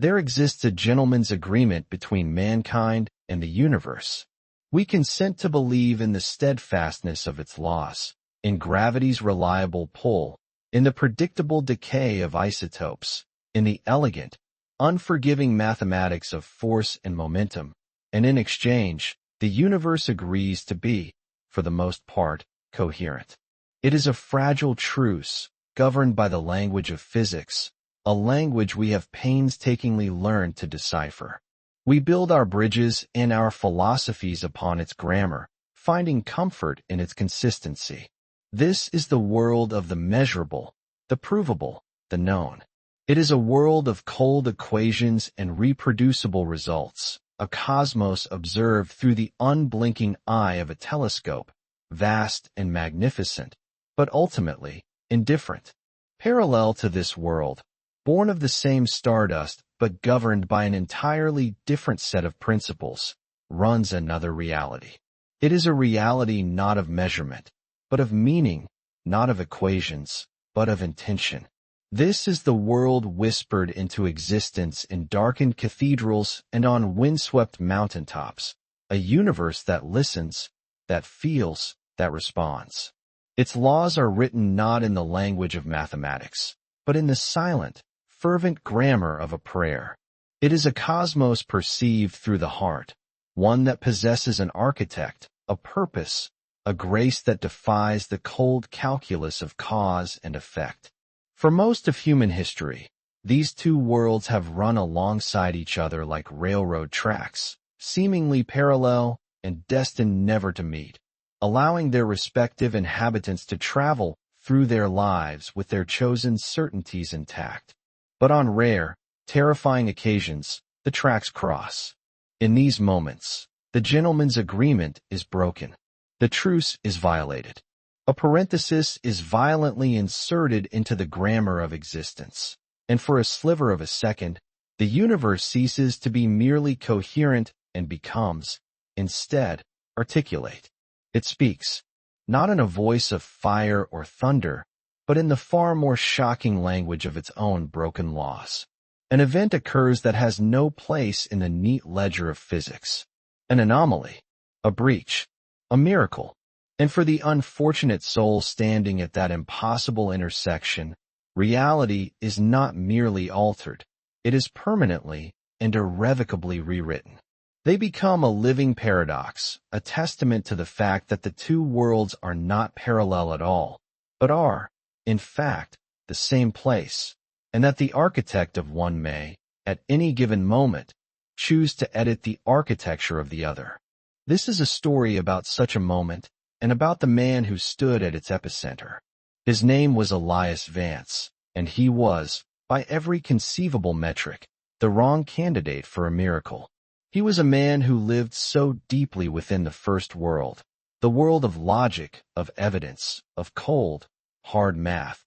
There exists a gentleman's agreement between mankind and the universe. We consent to believe in the steadfastness of its laws, in gravity's reliable pull, in the predictable decay of isotopes, in the elegant, unforgiving mathematics of force and momentum, and in exchange, the universe agrees to be, for the most part, coherent. It is a fragile truce, governed by the language of physics, a language we have painstakingly learned to decipher. We build our bridges and our philosophies upon its grammar, finding comfort in its consistency. This is the world of the measurable, the provable, the known. It is a world of cold equations and reproducible results, a cosmos observed through the unblinking eye of a telescope, vast and magnificent, but ultimately indifferent. Parallel to this world, born of the same stardust but governed by an entirely different set of principles, runs another reality. It is a reality not of measurement, but of meaning, not of equations, but of intention. This is the world whispered into existence in darkened cathedrals and on windswept mountaintops, a universe that listens, that feels, that responds. Its laws are written not in the language of mathematics, but in the silent, fervent grammar of a prayer. It is a cosmos perceived through the heart, one that possesses an architect, a purpose, a grace that defies the cold calculus of cause and effect. For most of human history, these two worlds have run alongside each other like railroad tracks, seemingly parallel and destined never to meet, allowing their respective inhabitants to travel through their lives with their chosen certainties intact. But on rare, terrifying occasions, the tracks cross. In these moments, the gentleman's agreement is broken. The truce is violated. A parenthesis is violently inserted into the grammar of existence, and for a sliver of a second, the universe ceases to be merely coherent and becomes, instead, articulate. It speaks, not in a voice of fire or thunder, but in the far more shocking language of its own broken laws. An event occurs that has no place in the neat ledger of physics. An anomaly, a breach, a miracle. And for the unfortunate soul standing at that impossible intersection, reality is not merely altered, it is permanently and irrevocably rewritten. They become a living paradox, a testament to the fact that the two worlds are not parallel at all, but are, in fact, the same place, and that the architect of one may, at any given moment, choose to edit the architecture of the other. This is a story about such a moment, and about the man who stood at its epicenter. His name was Elias Vance, and he was, by every conceivable metric, the wrong candidate for a miracle. He was a man who lived so deeply within the first world, the world of logic, of evidence, of cold, hard math,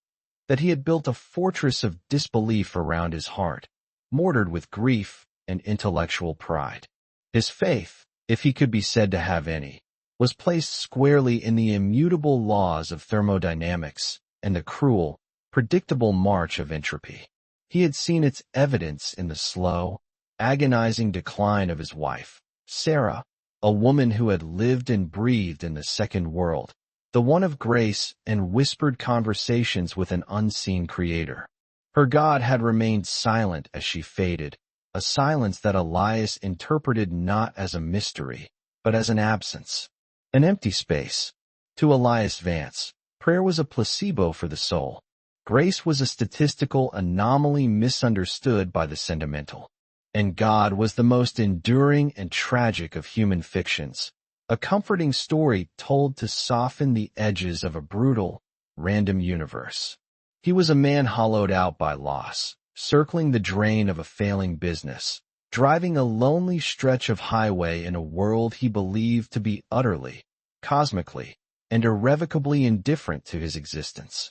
that he had built a fortress of disbelief around his heart, mortared with grief and intellectual pride. His faith, if he could be said to have any, was placed squarely in the immutable laws of thermodynamics and the cruel, predictable march of entropy. He had seen its evidence in the slow, agonizing decline of his wife, Sarah, a woman who had lived and breathed in the second world, the one of grace and whispered conversations with an unseen creator. Her God had remained silent as she faded, a silence that Elias interpreted not as a mystery, but as an absence, an empty space. To Elias Vance, prayer was a placebo for the soul. Grace was a statistical anomaly misunderstood by the sentimental. And God was the most enduring and tragic of human fictions, a comforting story told to soften the edges of a brutal, random universe. He was a man hollowed out by loss, circling the drain of a failing business, driving a lonely stretch of highway in a world he believed to be utterly, cosmically, and irrevocably indifferent to his existence.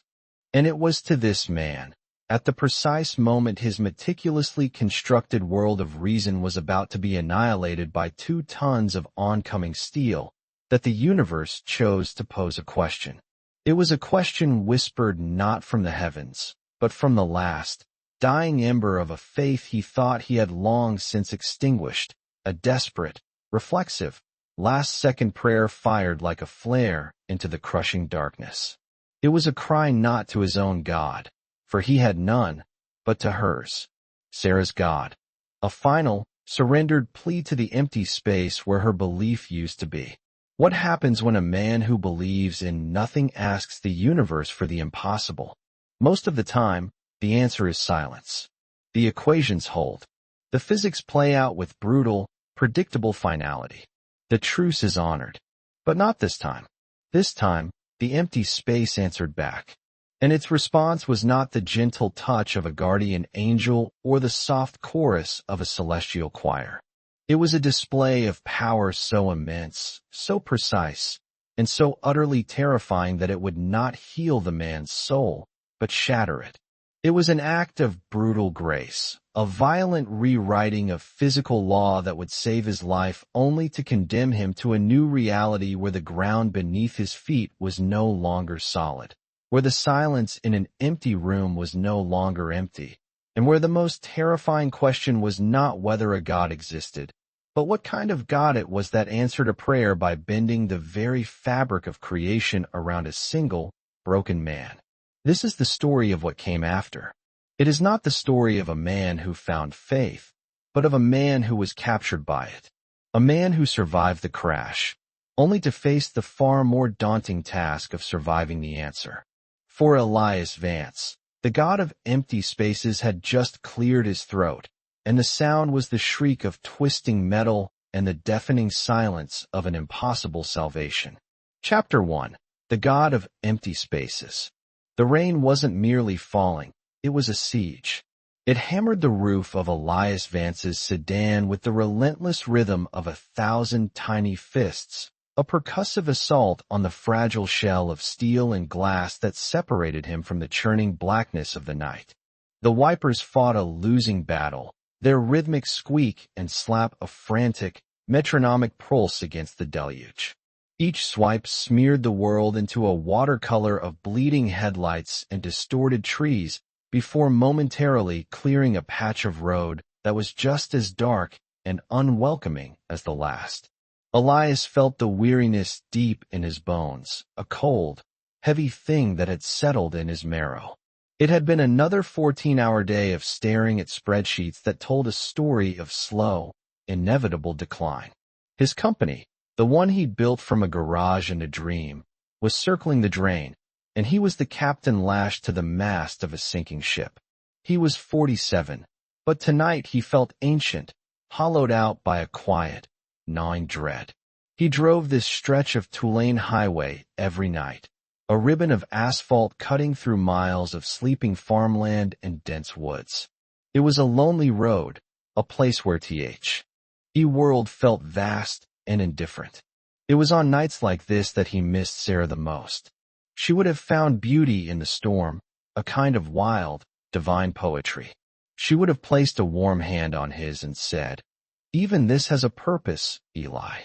And it was to this man, at the precise moment his meticulously constructed world of reason was about to be annihilated by 2 tons of oncoming steel, that the universe chose to pose a question. It was a question whispered not from the heavens, but from the last, dying ember of a faith he thought he had long since extinguished, a desperate, reflexive, last-second prayer fired like a flare into the crushing darkness. It was a cry not to his own God, for he had none, but to hers, Sarah's God. A final, surrendered plea to the empty space where her belief used to be. What happens when a man who believes in nothing asks the universe for the impossible? Most of the time, the answer is silence. The equations hold. The physics play out with brutal, predictable finality. The truce is honored. But not this time. This time, the empty space answered back. And its response was not the gentle touch of a guardian angel or the soft chorus of a celestial choir. It was a display of power so immense, so precise, and so utterly terrifying that it would not heal the man's soul, but shatter it. It was an act of brutal grace, a violent rewriting of physical law that would save his life only to condemn him to a new reality where the ground beneath his feet was no longer solid, where the silence in an empty room was no longer empty, and where the most terrifying question was not whether a God existed, but what kind of God it was that answered a prayer by bending the very fabric of creation around a single, broken man. This is the story of what came after. It is not the story of a man who found faith, but of a man who was captured by it. A man who survived the crash, only to face the far more daunting task of surviving the answer. For Elias Vance, the God of empty spaces had just cleared his throat, and the sound was the shriek of twisting metal and the deafening silence of an impossible salvation. Chapter 1. The God of Empty Spaces. The rain wasn't merely falling, it was a siege. It hammered the roof of Elias Vance's sedan with the relentless rhythm of 1,000 tiny fists, a percussive assault on the fragile shell of steel and glass that separated him from the churning blackness of the night. The wipers fought a losing battle, their rhythmic squeak and slap a frantic, metronomic pulse against the deluge. Each swipe smeared the world into a watercolor of bleeding headlights and distorted trees before momentarily clearing a patch of road that was just as dark and unwelcoming as the last. Elias felt the weariness deep in his bones, a cold, heavy thing that had settled in his marrow. It had been another 14-hour day of staring at spreadsheets that told a story of slow, inevitable decline. His company, the one he'd built from a garage and a dream, was circling the drain, and he was the captain lashed to the mast of a sinking ship. He was 47, but tonight he felt ancient, hollowed out by a quiet, gnawing dread. He drove this stretch of Tulane highway every night, a ribbon of asphalt cutting through miles of sleeping farmland and dense woods. It was a lonely road, a place where the world felt vast and indifferent. It was on nights like this that he missed Sarah the most. She would have found beauty in the storm, a kind of wild, divine poetry. She would have placed a warm hand on his and said, "Even this has a purpose, Eli."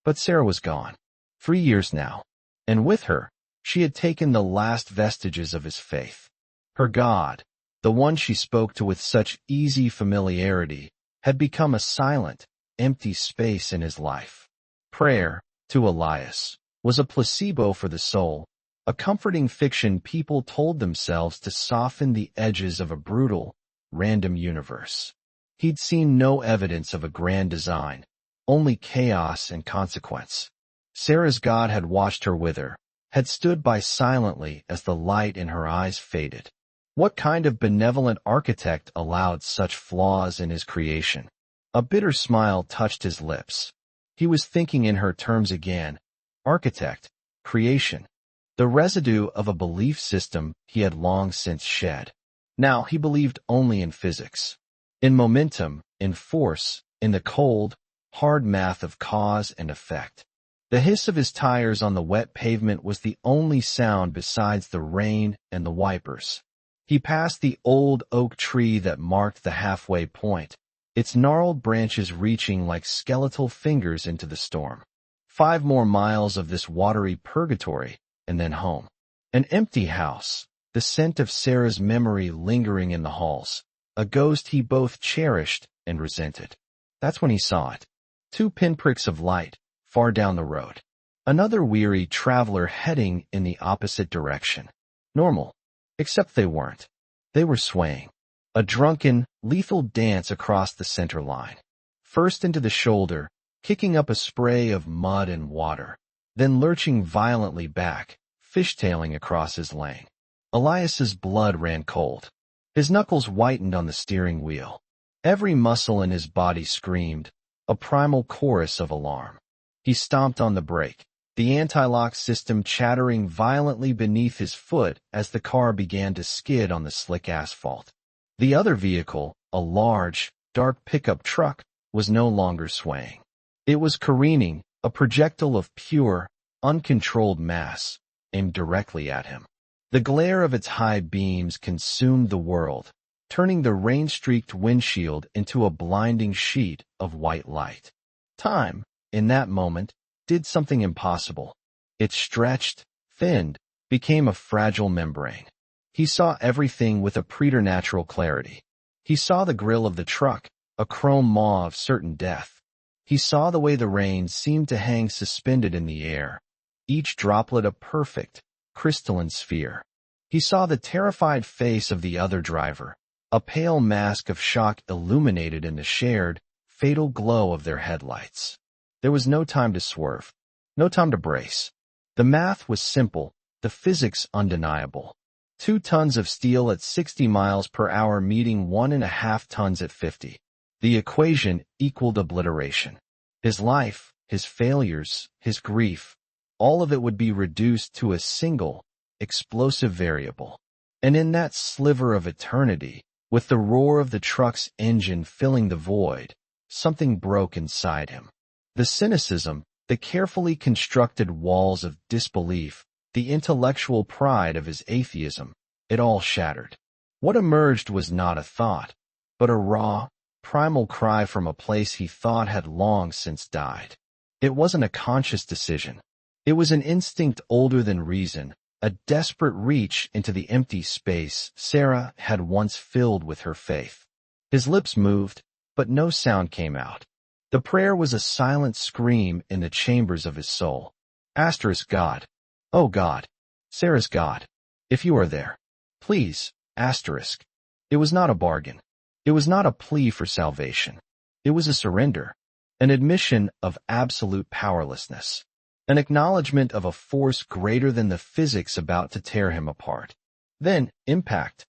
But Sarah was gone. 3 years now. And with her, she had taken the last vestiges of his faith. Her God, the one she spoke to with such easy familiarity, had become a silent, empty space in his life. Prayer, to Elias, was a placebo for the soul, a comforting fiction people told themselves to soften the edges of a brutal, random universe. He'd seen no evidence of a grand design, only chaos and consequence. Sarah's God had watched her wither, had stood by silently as the light in her eyes faded. What kind of benevolent architect allowed such flaws in his creation? A bitter smile touched his lips. He was thinking in her terms again. Architect, creation, the residue of a belief system he had long since shed. Now he believed only in physics, in momentum, in force, in the cold, hard math of cause and effect. The hiss of his tires on the wet pavement was the only sound besides the rain and the wipers. He passed the old oak tree that marked the halfway point, its gnarled branches reaching like skeletal fingers into the storm. 5 more miles of this watery purgatory, and then home. An empty house, the scent of Sarah's memory lingering in the halls. a ghost he both cherished and resented. That's when he saw it. Two pinpricks of light, far down the road. Another weary traveler heading in the opposite direction. Normal. Except they weren't. They were swaying. A drunken, lethal dance across the center line. First into the shoulder, kicking up a spray of mud and water, then lurching violently back, fishtailing across his lane. Elias's blood ran cold. His knuckles whitened on the steering wheel. Every muscle in his body screamed, a primal chorus of alarm. He stomped on the brake, the anti-lock system chattering violently beneath his foot as the car began to skid on the slick asphalt. The other vehicle, a large, dark pickup truck, was no longer swaying. It was careening, a projectile of pure, uncontrolled mass, aimed directly at him. The glare of its high beams consumed the world, turning the rain-streaked windshield into a blinding sheet of white light. Time, in that moment, did something impossible. It stretched, thinned, became a fragile membrane. He saw everything with a preternatural clarity. He saw the grille of the truck, a chrome maw of certain death. He saw the way the rain seemed to hang suspended in the air, each droplet a perfect, crystalline sphere. He saw the terrified face of the other driver, a pale mask of shock illuminated in the shared, fatal glow of their headlights. There was no time to swerve, no time to brace. The math was simple, the physics undeniable. 2 tons of steel at 60 miles per hour meeting 1.5 tons at 50. The equation equaled obliteration. His life, his failures, his grief, all of it would be reduced to a single, explosive variable. And in that sliver of eternity, with the roar of the truck's engine filling the void, something broke inside him. The cynicism, the carefully constructed walls of disbelief, the intellectual pride of his atheism, it all shattered. What emerged was not a thought, but a raw, primal cry from a place he thought had long since died. It wasn't a conscious decision. It was an instinct older than reason, a desperate reach into the empty space Sarah had once filled with her faith. His lips moved, but no sound came out. The prayer was a silent scream in the chambers of his soul. Asterisk God. Oh God. Sarah's God. If you are there. Please. Asterisk. It was not a bargain. It was not a plea for salvation. It was a surrender. An admission of absolute powerlessness. An acknowledgement of a force greater than the physics about to tear him apart. Then, impact.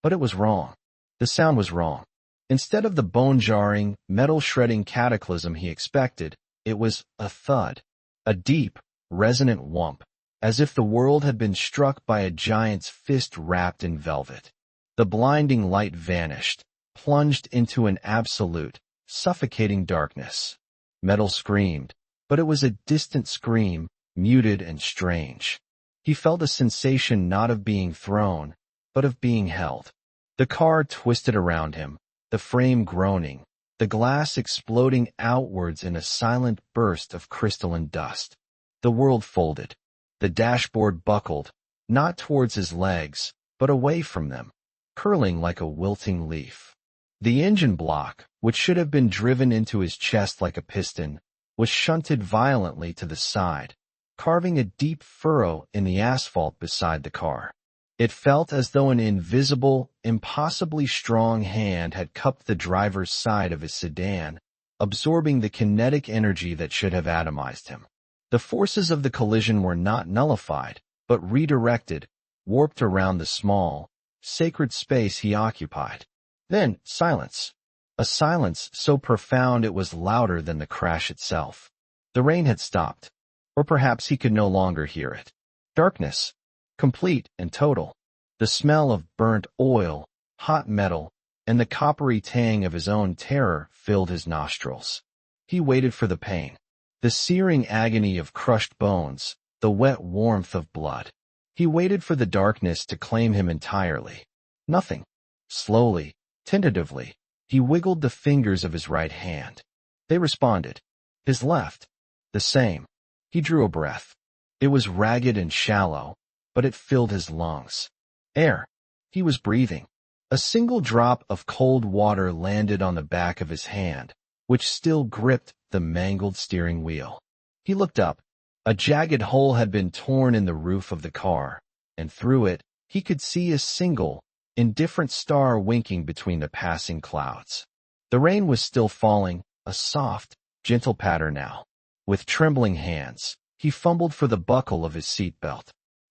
But it was wrong. The sound was wrong. Instead of the bone-jarring, metal-shredding cataclysm he expected, it was a thud. A deep, resonant whump, as if the world had been struck by a giant's fist wrapped in velvet. The blinding light vanished, plunged into an absolute, suffocating darkness. Metal screamed, but it was a distant scream, muted and strange. He felt a sensation not of being thrown, but of being held. The car twisted around him, the frame groaning, the glass exploding outwards in a silent burst of crystalline dust. The world folded. The dashboard buckled, not towards his legs, but away from them, curling like a wilting leaf. The engine block, which should have been driven into his chest like a piston, was shunted violently to the side, carving a deep furrow in the asphalt beside the car. It felt as though an invisible, impossibly strong hand had cupped the driver's side of his sedan, absorbing the kinetic energy that should have atomized him. The forces of the collision were not nullified, but redirected, warped around the small, sacred space he occupied. Then, silence. A silence so profound it was louder than the crash itself. The rain had stopped, or perhaps he could no longer hear it. Darkness, complete and total. The smell of burnt oil, hot metal, and the coppery tang of his own terror filled his nostrils. He waited for the pain, the searing agony of crushed bones, the wet warmth of blood. He waited for the darkness to claim him entirely. Nothing. Slowly, tentatively, he wiggled the fingers of his right hand. They responded. His left. The same. He drew a breath. It was ragged and shallow, but it filled his lungs. Air. He was breathing. A single drop of cold water landed on the back of his hand, which still gripped the mangled steering wheel. He looked up. A jagged hole had been torn in the roof of the car, and through it, he could see a single, indifferent star winking between the passing clouds. The rain was still falling, a soft, gentle patter now. With trembling hands, he fumbled for the buckle of his seatbelt.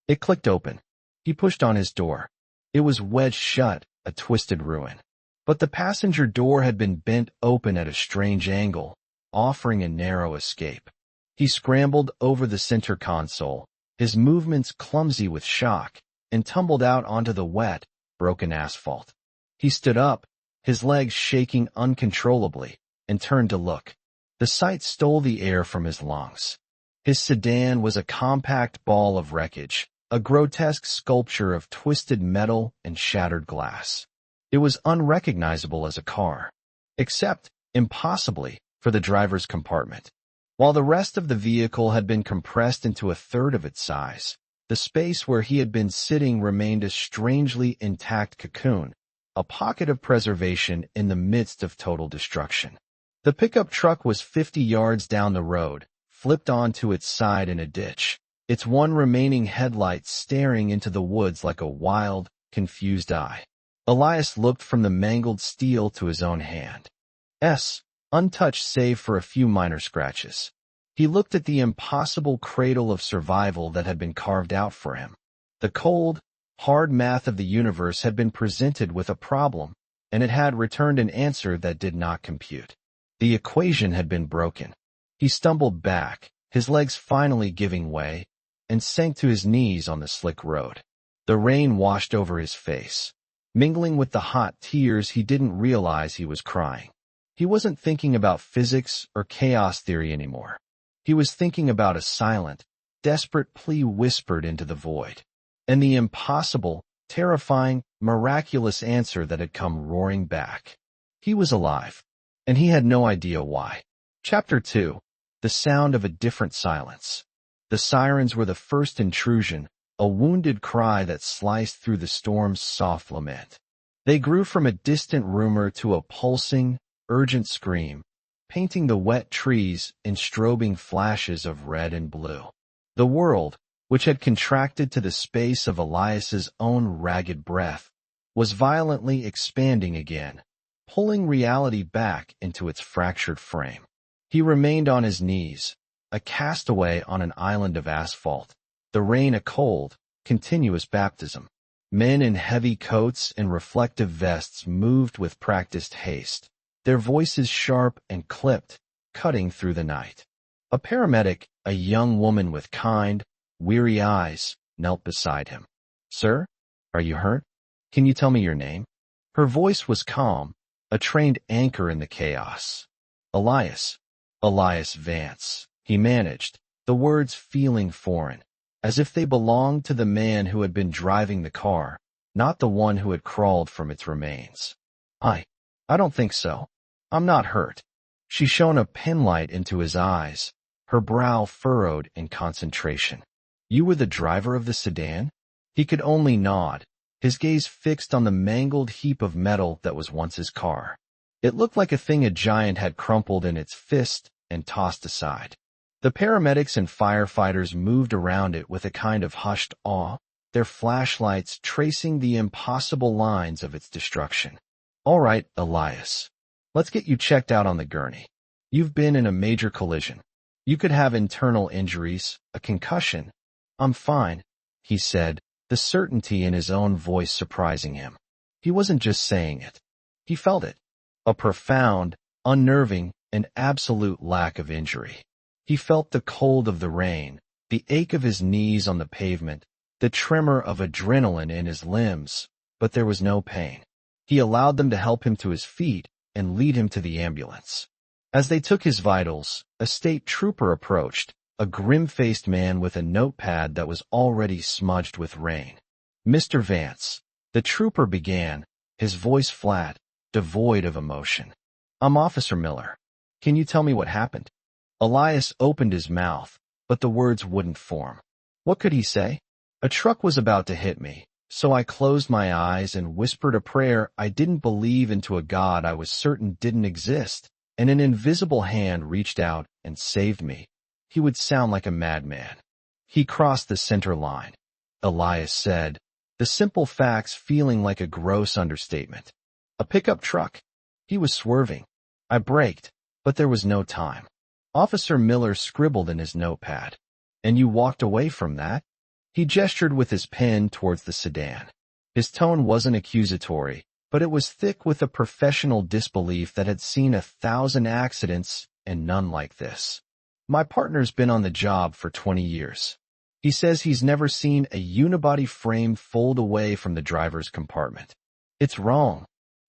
It clicked open. He pushed on his door. It was wedged shut, a twisted ruin. But the passenger door had been bent open at a strange angle, offering a narrow escape. He scrambled over the center console, his movements clumsy with shock, and tumbled out onto the wet, broken asphalt. He stood up, his legs shaking uncontrollably, and turned to look. The sight stole the air from his lungs. His sedan was a compact ball of wreckage, a grotesque sculpture of twisted metal and shattered glass. It was unrecognizable as a car, except, impossibly, for the driver's compartment. While the rest of the vehicle had been compressed into a third of its size, the space where he had been sitting remained a strangely intact cocoon, a pocket of preservation in the midst of total destruction. The pickup truck was 50 yards down the road, flipped onto its side in a ditch, its one remaining headlight staring into the woods like a wild, confused eye. Elias looked from the mangled steel to his own hand. Untouched save for a few minor scratches. He looked at the impossible cradle of survival that had been carved out for him. The cold, hard math of the universe had been presented with a problem, and it had returned an answer that did not compute. The equation had been broken. He stumbled back, his legs finally giving way, and sank to his knees on the slick road. The rain washed over his face. Mingling with the hot tears, he didn't realize he was crying. He wasn't thinking about physics or chaos theory anymore. He was thinking about a silent, desperate plea whispered into the void, and the impossible, terrifying, miraculous answer that had come roaring back. He was alive, and he had no idea why. Chapter 2. The sound of a different silence. The sirens were the first intrusion, a wounded cry that sliced through the storm's soft lament. They grew from a distant rumor to a pulsing, urgent scream, painting the wet trees in strobing flashes of red and blue. The world, which had contracted to the space of Elias's own ragged breath, was violently expanding again, pulling reality back into its fractured frame. He remained on his knees, a castaway on an island of asphalt, the rain a cold, continuous baptism. Men in heavy coats and reflective vests moved with practiced haste, their voices sharp and clipped, cutting through the night. A paramedic, a young woman with kind, weary eyes, knelt beside him. "Sir, are you hurt? Can you tell me your name?" Her voice was calm, a trained anchor in the chaos. "Elias Vance," he managed, the words feeling foreign, as if they belonged to the man who had been driving the car, not the one who had crawled from its remains. I don't think so. I'm not hurt." She shone a pinlight into his eyes, her brow furrowed in concentration. "You were the driver of the sedan?" He could only nod, his gaze fixed on the mangled heap of metal that was once his car. It looked like a thing a giant had crumpled in its fist and tossed aside. The paramedics and firefighters moved around it with a kind of hushed awe, their flashlights tracing the impossible lines of its destruction. "All right, Elias. Let's get you checked out on the gurney. You've been in a major collision. You could have internal injuries, a concussion." "I'm fine," he said, the certainty in his own voice surprising him. He wasn't just saying it. He felt it. A profound, unnerving, and absolute lack of injury. He felt the cold of the rain, the ache of his knees on the pavement, the tremor of adrenaline in his limbs, but there was no pain. He allowed them to help him to his feet and lead him to the ambulance. As they took his vitals, a state trooper approached, a grim-faced man with a notepad that was already smudged with rain. "Mr. Vance," the trooper began, his voice flat, devoid of emotion. "I'm Officer Miller. Can you tell me what happened?" Elias opened his mouth, but the words wouldn't form. What could he say? "A truck was about to hit me. So I closed my eyes and whispered a prayer I didn't believe into a God I was certain didn't exist, and an invisible hand reached out and saved me. He would sound like a madman. He crossed the center line, Elias said, the simple facts feeling like a gross understatement. A pickup truck. He was swerving. I braked, but there was no time. Officer Miller scribbled in his notepad. And you walked away from that? He gestured with his pen towards the sedan. His tone wasn't accusatory, but it was thick with a professional disbelief that had seen 1,000 accidents and none like this. My partner's been on the job for 20 years. He says he's never seen a unibody frame fold away from the driver's compartment. It's wrong.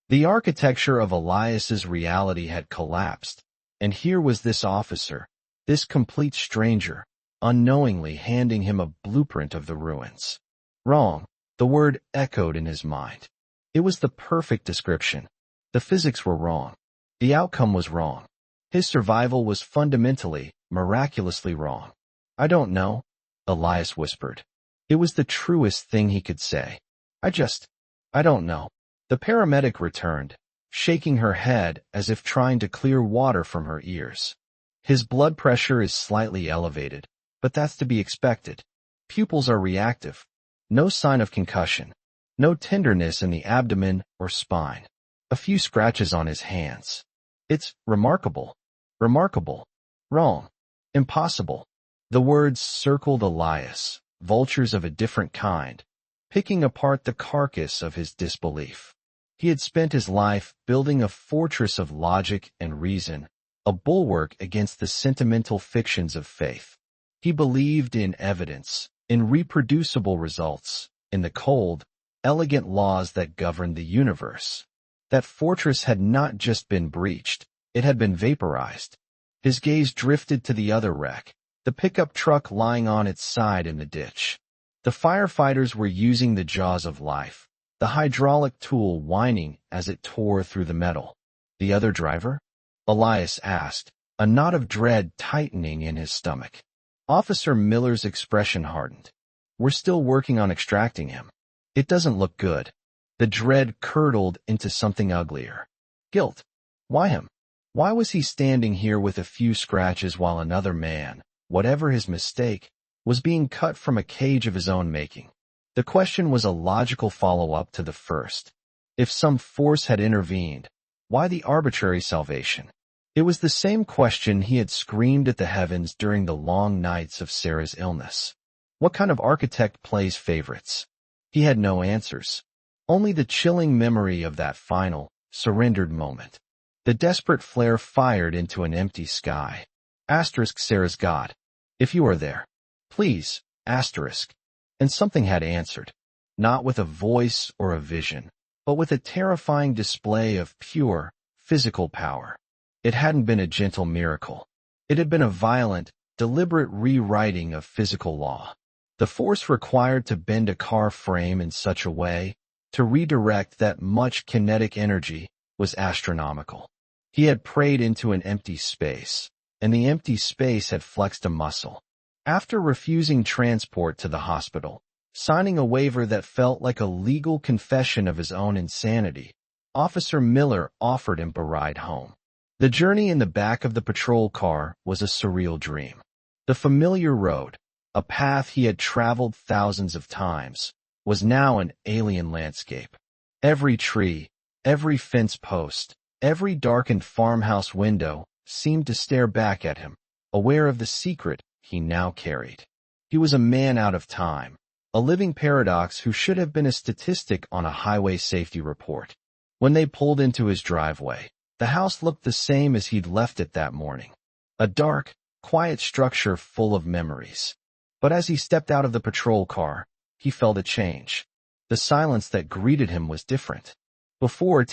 The architecture of Elias's reality had collapsed, and here was this officer, this complete stranger, unknowingly handing him a blueprint of the ruins. Wrong. The word echoed in his mind. It was the perfect description. The physics were wrong. The outcome was wrong. His survival was fundamentally, miraculously wrong. I don't know, Elias whispered. It was the truest thing he could say. I don't know. The paramedic returned, shaking her head as if trying to clear water from her ears. His blood pressure is slightly elevated, but that's to be expected. Pupils are reactive. No sign of concussion. No tenderness in the abdomen or spine. A few scratches on his hands. It's remarkable. Remarkable. Wrong. Impossible. The words circled Elias, vultures of a different kind, picking apart the carcass of his disbelief. He had spent his life building a fortress of logic and reason, a bulwark against the sentimental fictions of faith. He believed in evidence, in reproducible results, in the cold, elegant laws that governed the universe. That fortress had not just been breached, it had been vaporized. His gaze drifted to the other wreck, the pickup truck lying on its side in the ditch. The firefighters were using the jaws of life, the hydraulic tool whining as it tore through the metal. The other driver? Elias asked, a knot of dread tightening in his stomach. Officer Miller's expression hardened. We're still working on extracting him. It doesn't look good. The dread curdled into something uglier. Guilt. Why him? Why was he standing here with a few scratches while another man, whatever his mistake, was being cut from a cage of his own making? The question was a logical follow-up to the first. If some force had intervened, why the arbitrary salvation? It was the same question he had screamed at the heavens during the long nights of Sarah's illness. What kind of architect plays favorites? He had no answers. Only the chilling memory of that final, surrendered moment. The desperate flare fired into an empty sky. Asterisk Sarah's God. If you are there. Please, asterisk. And something had answered. Not with a voice or a vision, but with a terrifying display of pure, physical power. It hadn't been a gentle miracle. It had been a violent, deliberate rewriting of physical law. The force required to bend a car frame in such a way, to redirect that much kinetic energy, was astronomical. He had prayed into an empty space, and the empty space had flexed a muscle. After refusing transport to the hospital, signing a waiver that felt like a legal confession of his own insanity, Officer Miller offered him a ride home. The journey in the back of the patrol car was a surreal dream. The familiar road, a path he had traveled thousands of times, was now an alien landscape. Every tree, every fence post, every darkened farmhouse window seemed to stare back at him, aware of the secret he now carried. He was a man out of time, a living paradox who should have been a statistic on a highway safety report. When they pulled into his driveway, the house looked the same as he'd left it that morning. A dark, quiet structure full of memories. But as he stepped out of the patrol car, he felt a change. The silence that greeted him was different. Before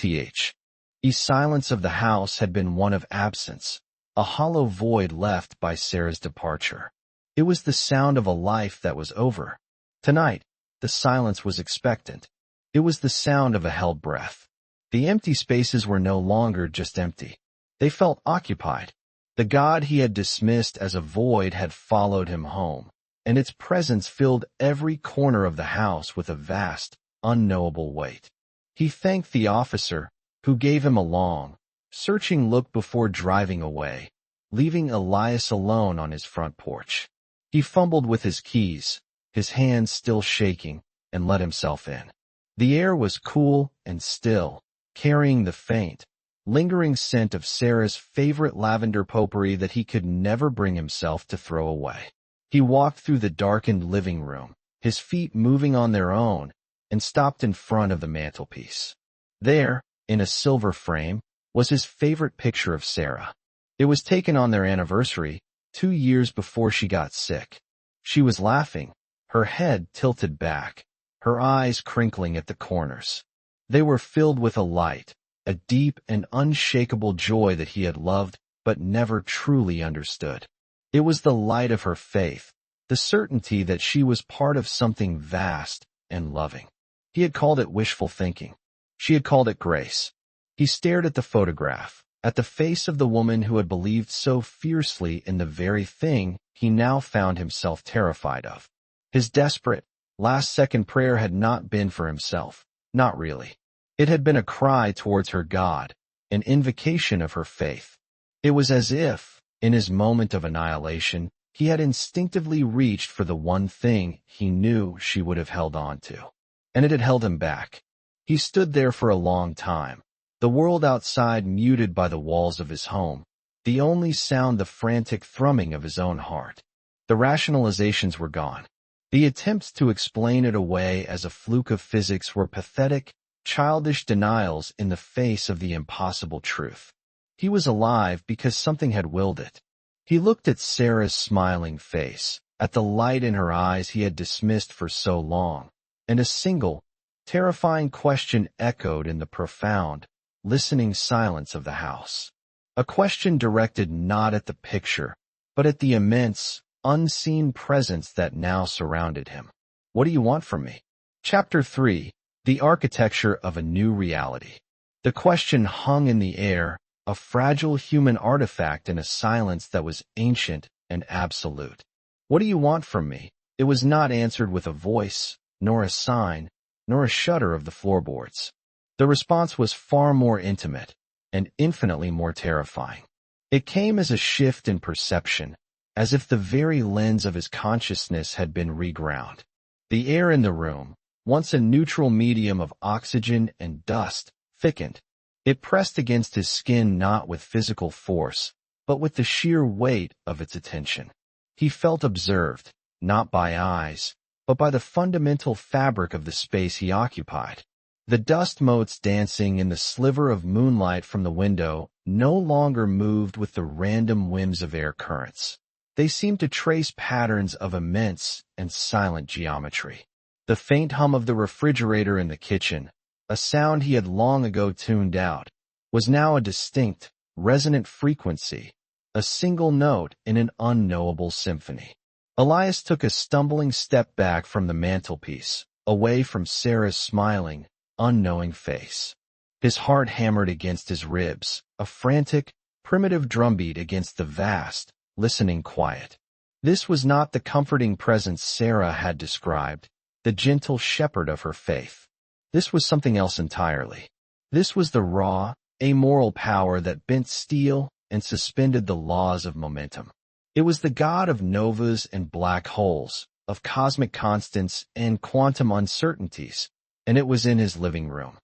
the silence of the house had been one of absence, a hollow void left by Sarah's departure. It was the sound of a life that was over. Tonight, the silence was expectant. It was the sound of a held breath. The empty spaces were no longer just empty. They felt occupied. The God he had dismissed as a void had followed him home, and its presence filled every corner of the house with a vast, unknowable weight. He thanked the officer, who gave him a long, searching look before driving away, leaving Elias alone on his front porch. He fumbled with his keys, his hands still shaking, and let himself in. The air was cool and still, carrying the faint, lingering scent of Sarah's favorite lavender potpourri that he could never bring himself to throw away. He walked through the darkened living room, his feet moving on their own, and stopped in front of the mantelpiece. There, in a silver frame, was his favorite picture of Sarah. It was taken on their anniversary, 2 years before she got sick. She was laughing, her head tilted back, her eyes crinkling at the corners. They were filled with a light, a deep and unshakable joy that he had loved but never truly understood. It was the light of her faith, the certainty that she was part of something vast and loving. He had called it wishful thinking. She had called it grace. He stared at the photograph, at the face of the woman who had believed so fiercely in the very thing he now found himself terrified of. His desperate, last-second prayer had not been for himself, not really. It had been a cry towards her God, an invocation of her faith. It was as if, in his moment of annihilation, he had instinctively reached for the one thing he knew she would have held on to. And it had held him back. He stood there for a long time, the world outside muted by the walls of his home, the only sound the frantic thrumming of his own heart. The rationalizations were gone. The attempts to explain it away as a fluke of physics were pathetic, childish denials in the face of the impossible truth. He was alive because something had willed it. He looked at Sarah's smiling face, at the light in her eyes he had dismissed for so long, and a single, terrifying question echoed in the profound, listening silence of the house. A question directed not at the picture, but at the immense, unseen presence that now surrounded him. What do you want from me? Chapter 3. The Architecture of a New Reality. The question hung in the air, a fragile human artifact in a silence that was ancient and absolute. What do you want from me? It was not answered with a voice, nor a sign, nor a shudder of the floorboards. The response was far more intimate, and infinitely more terrifying. It came as a shift in perception, as if the very lens of his consciousness had been reground. The air in the room, once a neutral medium of oxygen and dust, thickened. It pressed against his skin not with physical force, but with the sheer weight of its attention. He felt observed, not by eyes, but by the fundamental fabric of the space he occupied. The dust motes dancing in the sliver of moonlight from the window no longer moved with the random whims of air currents. They seemed to trace patterns of immense and silent geometry. The faint hum of the refrigerator in the kitchen, a sound he had long ago tuned out, was now a distinct, resonant frequency, a single note in an unknowable symphony. Elias took a stumbling step back from the mantelpiece, away from Sarah's smiling, unknowing face. His heart hammered against his ribs, a frantic, primitive drumbeat against the vast, listening quiet. This was not the comforting presence Sarah had described, the gentle shepherd of her faith. This was something else entirely. This was the raw, amoral power that bent steel and suspended the laws of momentum. It was the god of novas and black holes, of cosmic constants and quantum uncertainties, and it was in his living room.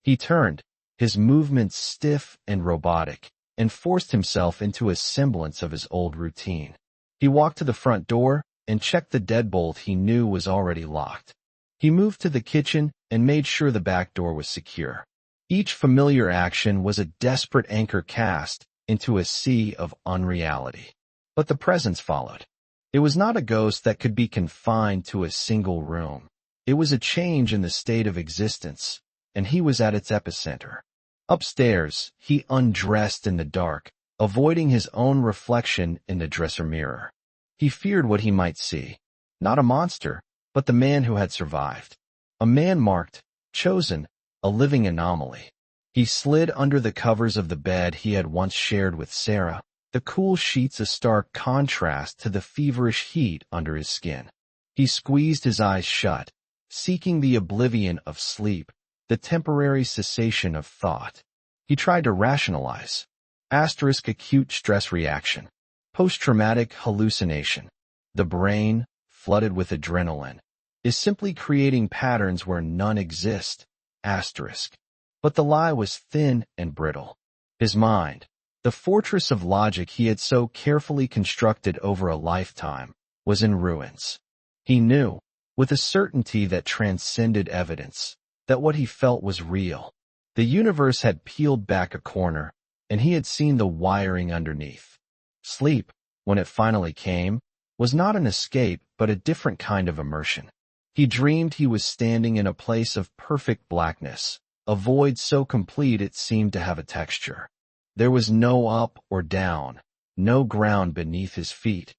He turned, his movements stiff and robotic, and forced himself into a semblance of his old routine. He walked to the front door and checked the deadbolt he knew was already locked. He moved to the kitchen and made sure the back door was secure. Each familiar action was a desperate anchor cast into a sea of unreality. But the presence followed. It was not a ghost that could be confined to a single room. It was a change in the state of existence, and he was at its epicenter. Upstairs, he undressed in the dark, avoiding his own reflection in the dresser mirror. He feared what he might see. Not a monster, but the man who had survived. A man marked, chosen, a living anomaly. He slid under the covers of the bed he had once shared with Sarah, the cool sheets a stark contrast to the feverish heat under his skin. He squeezed his eyes shut, seeking the oblivion of sleep, the temporary cessation of thought. He tried to rationalize. Acute stress reaction. Post-traumatic hallucination. The brain, flooded with adrenaline, is simply creating patterns where none exist. But the lie was thin and brittle. His mind, the fortress of logic he had so carefully constructed over a lifetime, was in ruins. He knew, with a certainty that transcended evidence, that what he felt was real. The universe had peeled back a corner, and he had seen the wiring underneath. Sleep, when it finally came, was not an escape but a different kind of immersion. He dreamed he was standing in a place of perfect blackness, a void so complete it seemed to have a texture. There was no up or down, no ground beneath his feet,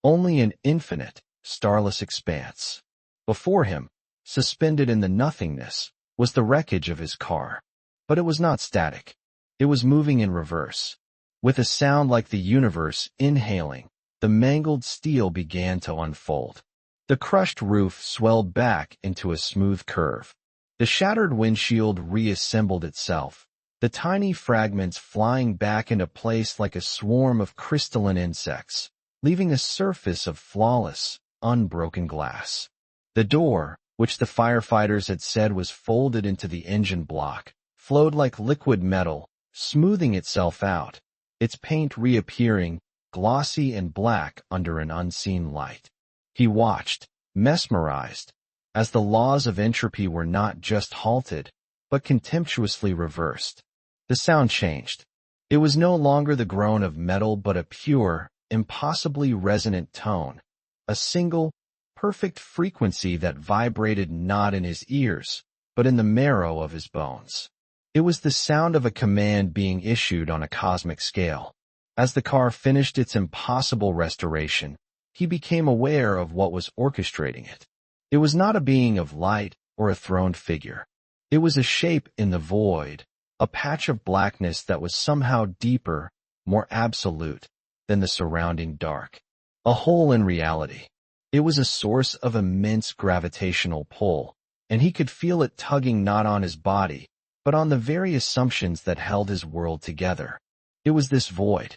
only an infinite, starless expanse. Before him, suspended in the nothingness, was the wreckage of his car. But it was not static. It was moving in reverse. With a sound like the universe inhaling, the mangled steel began to unfold. The crushed roof swelled back into a smooth curve. The shattered windshield reassembled itself, the tiny fragments flying back into place like a swarm of crystalline insects, leaving a surface of flawless, unbroken glass. The door, which the firefighters had said was folded into the engine block, flowed like liquid metal, smoothing itself out, its paint reappearing, glossy and black under an unseen light. He watched, mesmerized, as the laws of entropy were not just halted, but contemptuously reversed. The sound changed. It was no longer the groan of metal but a pure, impossibly resonant tone, a single, perfect frequency that vibrated not in his ears, but in the marrow of his bones. It was the sound of a command being issued on a cosmic scale. As the car finished its impossible restoration, he became aware of what was orchestrating it. It was not a being of light or a throned figure. It was a shape in the void, a patch of blackness that was somehow deeper, more absolute, than the surrounding dark. A hole in reality. It was a source of immense gravitational pull, and he could feel it tugging not on his body, but on the very assumptions that held his world together. It was this void,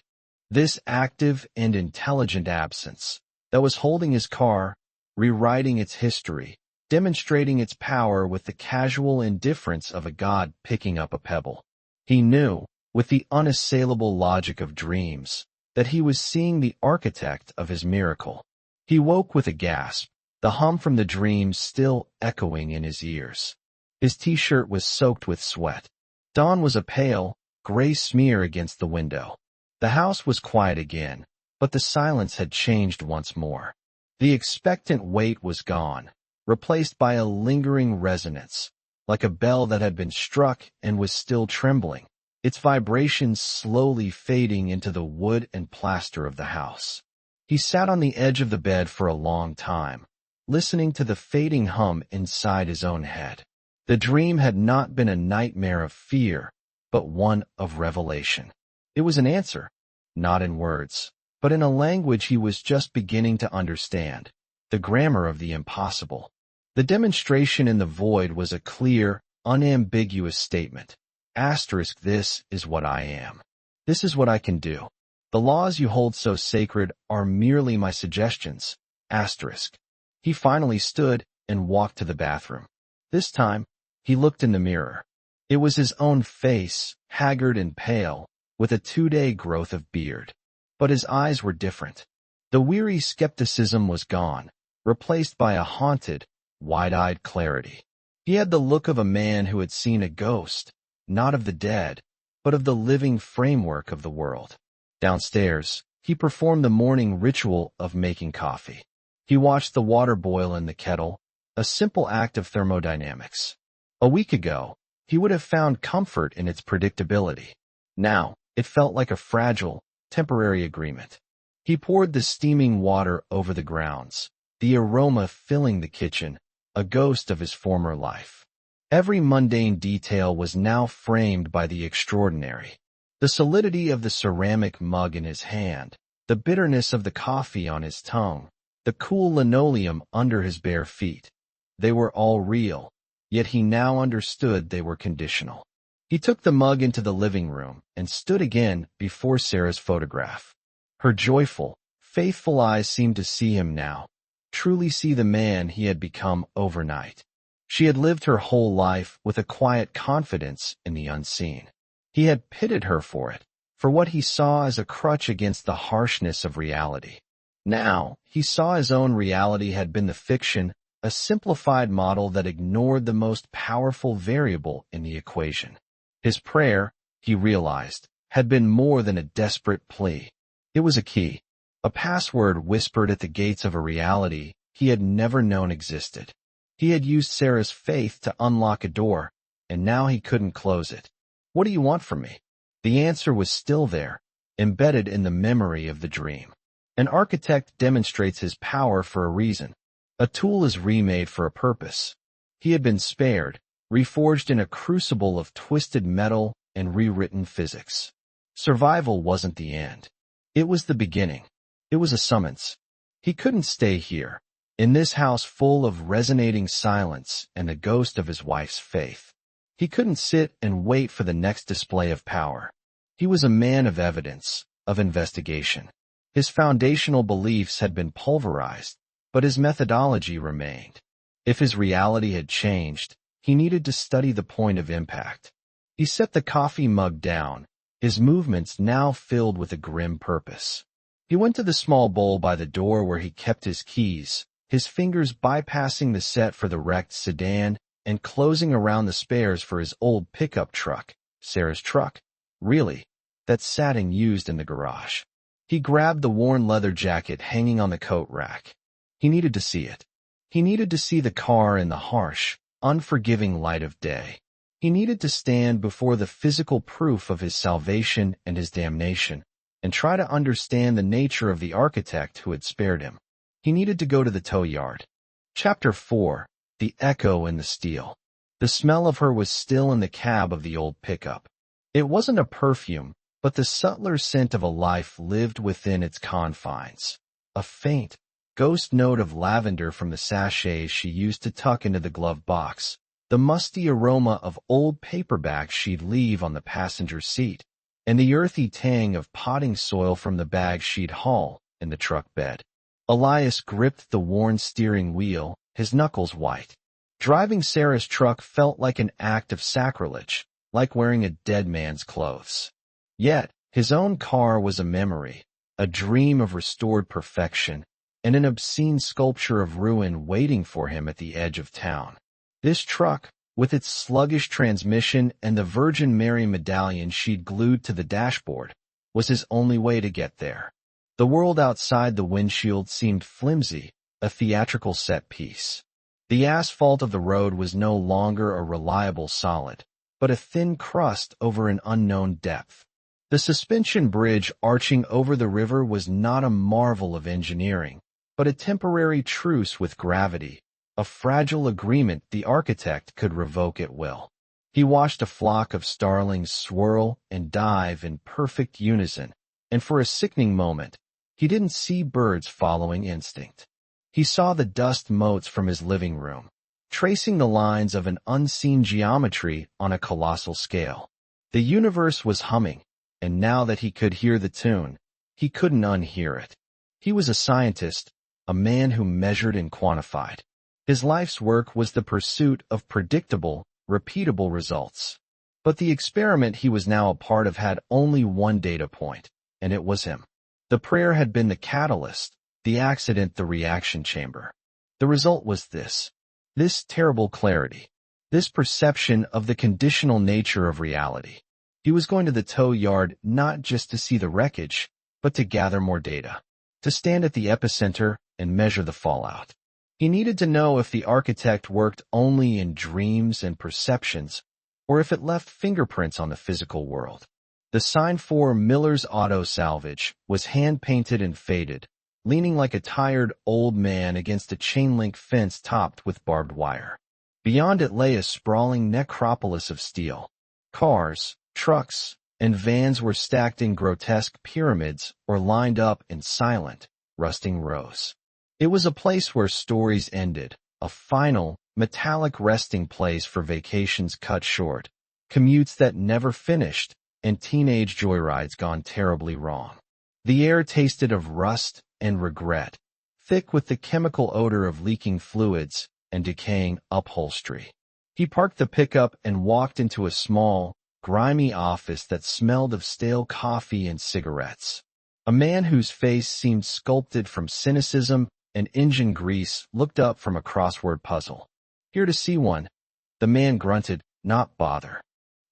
this active and intelligent absence, that was holding his car, rewriting its history, demonstrating its power with the casual indifference of a god picking up a pebble. He knew, with the unassailable logic of dreams, that he was seeing the architect of his miracle. He woke with a gasp, the hum from the dream still echoing in his ears. His t-shirt was soaked with sweat. Dawn was a pale, gray smear against the window. The house was quiet again, but the silence had changed once more. The expectant weight was gone, replaced by a lingering resonance, like a bell that had been struck and was still trembling, its vibrations slowly fading into the wood and plaster of the house. He sat on the edge of the bed for a long time, listening to the fading hum inside his own head. The dream had not been a nightmare of fear, but one of revelation. It was an answer, not in words, but in a language he was just beginning to understand, the grammar of the impossible. The demonstration in the void was a clear, unambiguous statement. This is what I am. This is what I can do. The laws you hold so sacred are merely my suggestions. He finally stood and walked to the bathroom. This time, he looked in the mirror. It was his own face, haggard and pale, with a 2-day growth of beard. But his eyes were different. The weary skepticism was gone, replaced by a haunted, wide-eyed clarity. He had the look of a man who had seen a ghost, not of the dead, but of the living framework of the world. Downstairs, he performed the morning ritual of making coffee. He watched the water boil in the kettle, a simple act of thermodynamics. A week ago, he would have found comfort in its predictability. Now, it felt like a fragile, temporary agreement. He poured the steaming water over the grounds, the aroma filling the kitchen, a ghost of his former life. Every mundane detail was now framed by the extraordinary. The solidity of the ceramic mug in his hand, the bitterness of the coffee on his tongue, the cool linoleum under his bare feet. They were all real, yet he now understood they were conditional. He took the mug into the living room and stood again before Sarah's photograph. Her joyful, faithful eyes seemed to see him now, truly see the man he had become overnight. She had lived her whole life with a quiet confidence in the unseen. He had pitied her for it, for what he saw as a crutch against the harshness of reality. Now, he saw his own reality had been the fiction, a simplified model that ignored the most powerful variable in the equation. His prayer, he realized, had been more than a desperate plea. It was a key, a password whispered at the gates of a reality he had never known existed. He had used Sarah's faith to unlock a door, and now he couldn't close it. "What do you want from me?" The answer was still there, embedded in the memory of the dream. An architect demonstrates his power for a reason. A tool is remade for a purpose. He had been spared, reforged in a crucible of twisted metal and rewritten physics. Survival wasn't the end. It was the beginning. It was a summons. He couldn't stay here, in this house full of resonating silence and the ghost of his wife's faith. He couldn't sit and wait for the next display of power. He was a man of evidence, of investigation. His foundational beliefs had been pulverized, but his methodology remained. If his reality had changed, he needed to study the point of impact. He set the coffee mug down, his movements now filled with a grim purpose. He went to the small bowl by the door where he kept his keys, his fingers bypassing the set for the wrecked sedan and closing around the spares for his old pickup truck, Sarah's truck, really, that sat unused in the garage. He grabbed the worn leather jacket hanging on the coat rack. He needed to see it. He needed to see the car in the harsh, unforgiving light of day. He needed to stand before the physical proof of his salvation and his damnation, and try to understand the nature of the architect who had spared him. He needed to go to the tow yard. Chapter 4. The Echo in the Steel. The smell of her was still in the cab of the old pickup. It wasn't a perfume, but the subtler scent of a life lived within its confines. A faint, ghost note of lavender from the sachets she used to tuck into the glove box, the musty aroma of old paperbacks she'd leave on the passenger seat, and the earthy tang of potting soil from the bags she'd haul in the truck bed. Elias gripped the worn steering wheel, his knuckles white. Driving Sarah's truck felt like an act of sacrilege, like wearing a dead man's clothes. Yet, his own car was a memory, a dream of restored perfection, and an obscene sculpture of ruin waiting for him at the edge of town. This truck, with its sluggish transmission and the Virgin Mary medallion she'd glued to the dashboard, was his only way to get there. The world outside the windshield seemed flimsy, a theatrical set piece. The asphalt of the road was no longer a reliable solid, but a thin crust over an unknown depth. The suspension bridge arching over the river was not a marvel of engineering, but a temporary truce with gravity, a fragile agreement the architect could revoke at will. He watched a flock of starlings swirl and dive in perfect unison, and for a sickening moment, he didn't see birds following instinct. He saw the dust motes from his living room, tracing the lines of an unseen geometry on a colossal scale. The universe was humming, and now that he could hear the tune, he couldn't unhear it. He was a scientist, a man who measured and quantified. His life's work was the pursuit of predictable, repeatable results. But the experiment he was now a part of had only one data point, and it was him. The prayer had been the catalyst, the accident the reaction chamber. The result was this terrible clarity, this perception of the conditional nature of reality. He was going to the tow yard not just to see the wreckage, but to gather more data, to stand at the epicenter and measure the fallout. He needed to know if the architect worked only in dreams and perceptions, or if it left fingerprints on the physical world. The sign for Miller's Auto Salvage was hand-painted and faded, leaning like a tired old man against a chain-link fence topped with barbed wire. Beyond it lay a sprawling necropolis of steel. Cars, trucks, and vans were stacked in grotesque pyramids or lined up in silent, rusting rows. It was a place where stories ended, a final, metallic resting place for vacations cut short, commutes that never finished, and teenage joyrides gone terribly wrong. The air tasted of rust and regret, thick with the chemical odor of leaking fluids and decaying upholstery. He parked the pickup and walked into a small, grimy office that smelled of stale coffee and cigarettes. A man whose face seemed sculpted from cynicism and engine grease looked up from a crossword puzzle. "Here to see one." The man grunted, "Not bother."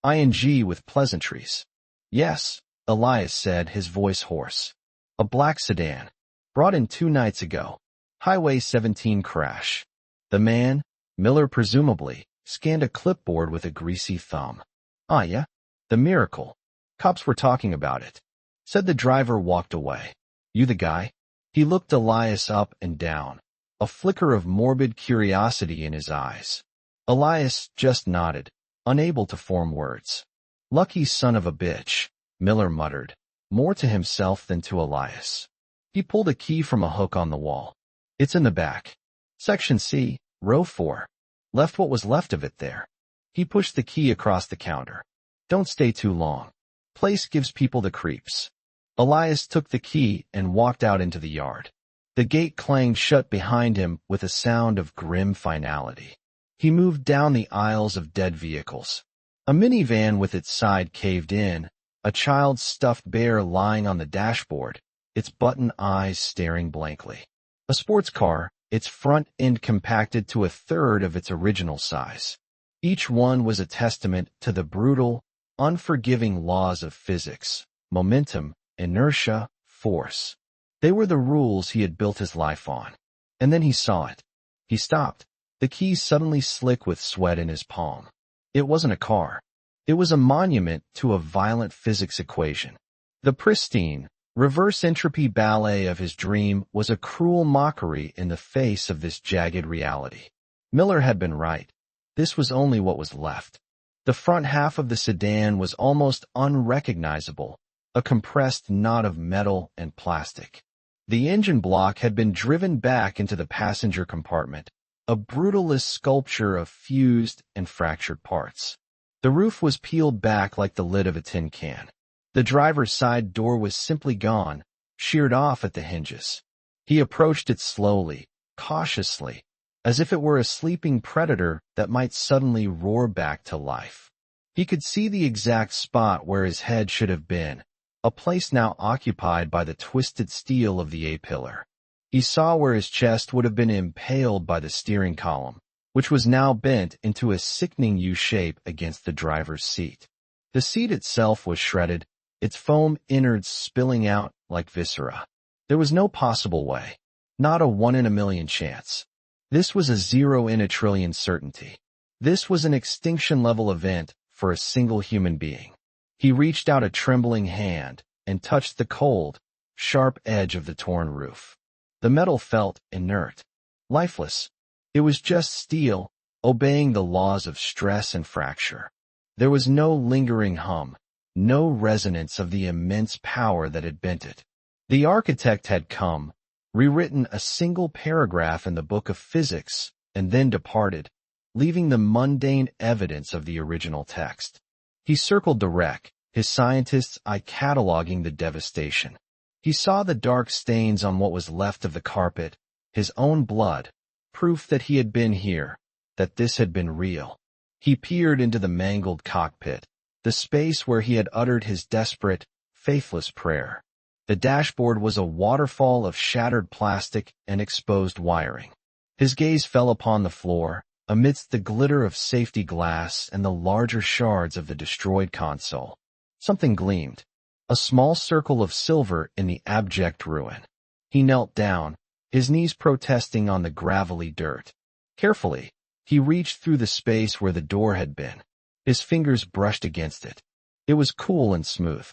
ING with pleasantries. "Yes," Elias said, his voice hoarse. "A black sedan. Brought in 2 nights ago. Highway 17 crash." The man, Miller presumably, scanned a clipboard with a greasy thumb. "Ah, yeah? The miracle. Cops were talking about it." Said the driver walked away. "You the guy?" He looked Elias up and down, a flicker of morbid curiosity in his eyes. Elias just nodded, unable to form words. "Lucky son of a bitch," Miller muttered, more to himself than to Elias. He pulled a key from a hook on the wall. "It's in the back. Section C, row 4. Left what was left of it there." He pushed the key across the counter. "Don't stay too long. Place gives people the creeps." Elias took the key and walked out into the yard. The gate clanged shut behind him with a sound of grim finality. He moved down the aisles of dead vehicles. A minivan with its side caved in, a child's stuffed bear lying on the dashboard, its button eyes staring blankly. A sports car, its front end compacted to a third of its original size. Each one was a testament to the brutal, unforgiving laws of physics, momentum, inertia, force. They were the rules he had built his life on. And then he saw it. He stopped, the keys suddenly slick with sweat in his palm. It wasn't a car. It was a monument to a violent physics equation. The pristine, reverse entropy ballet of his dream was a cruel mockery in the face of this jagged reality. Miller had been right. This was only what was left. The front half of the sedan was almost unrecognizable, a compressed knot of metal and plastic. The engine block had been driven back into the passenger compartment, a brutalist sculpture of fused and fractured parts. The roof was peeled back like the lid of a tin can. The driver's side door was simply gone, sheared off at the hinges. He approached it slowly, cautiously, as if it were a sleeping predator that might suddenly roar back to life. He could see the exact spot where his head should have been, a place now occupied by the twisted steel of the A-pillar. He saw where his chest would have been impaled by the steering column, which was now bent into a sickening U-shape against the driver's seat. The seat itself was shredded, its foam innards spilling out like viscera. There was no possible way, not a 1 in a million chance. This was a 0 in a trillion certainty. This was an extinction-level event for a single human being. He reached out a trembling hand and touched the cold, sharp edge of the torn roof. The metal felt inert, lifeless. It was just steel, obeying the laws of stress and fracture. There was no lingering hum, no resonance of the immense power that had bent it. The architect had come, rewritten a single paragraph in the book of physics, and then departed, leaving the mundane evidence of the original text. He circled the wreck, his scientist's eye cataloging the devastation. He saw the dark stains on what was left of the carpet, his own blood, proof that he had been here, that this had been real. He peered into the mangled cockpit, the space where he had uttered his desperate, faithless prayer. The dashboard was a waterfall of shattered plastic and exposed wiring. His gaze fell upon the floor, amidst the glitter of safety glass and the larger shards of the destroyed console. Something gleamed, a small circle of silver in the abject ruin. He knelt down, his knees protesting on the gravelly dirt. Carefully, he reached through the space where the door had been. His fingers brushed against it. It was cool and smooth.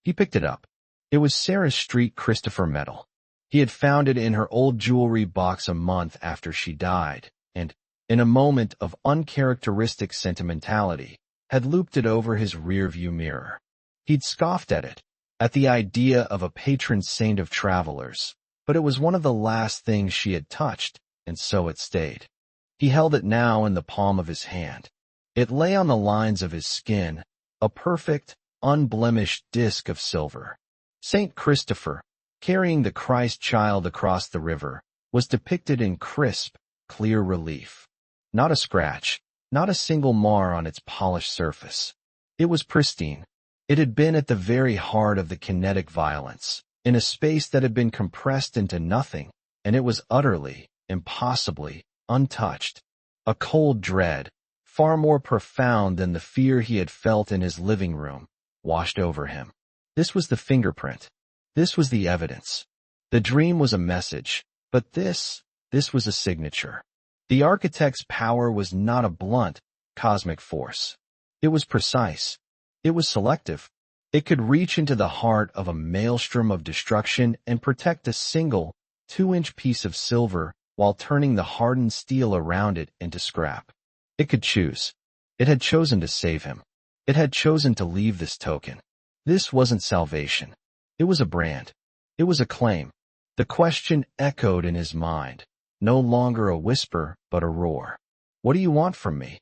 He picked it up. It was Sarah Street Christopher metal. He had found it in her old jewelry box a month after she died, and, in a moment of uncharacteristic sentimentality, had looped it over his rearview mirror. He'd scoffed at it, at the idea of a patron saint of travelers, but it was one of the last things she had touched, and so it stayed. He held it now in the palm of his hand. It lay on the lines of his skin, a perfect, unblemished disk of silver. Saint Christopher, carrying the Christ child across the river, was depicted in crisp, clear relief. Not a scratch, not a single mar on its polished surface. It was pristine. It had been at the very heart of the kinetic violence, in a space that had been compressed into nothing, and it was utterly, impossibly, untouched. A cold dread, far more profound than the fear he had felt in his living room, washed over him. This was the fingerprint. This was the evidence. The dream was a message, but this was a signature. The architect's power was not a blunt, cosmic force. It was precise. It was selective. It could reach into the heart of a maelstrom of destruction and protect a single, 2-inch piece of silver while turning the hardened steel around it into scrap. It could choose. It had chosen to save him. It had chosen to leave this token. This wasn't salvation. It was a brand. It was a claim. The question echoed in his mind, no longer a whisper, but a roar. What do you want from me?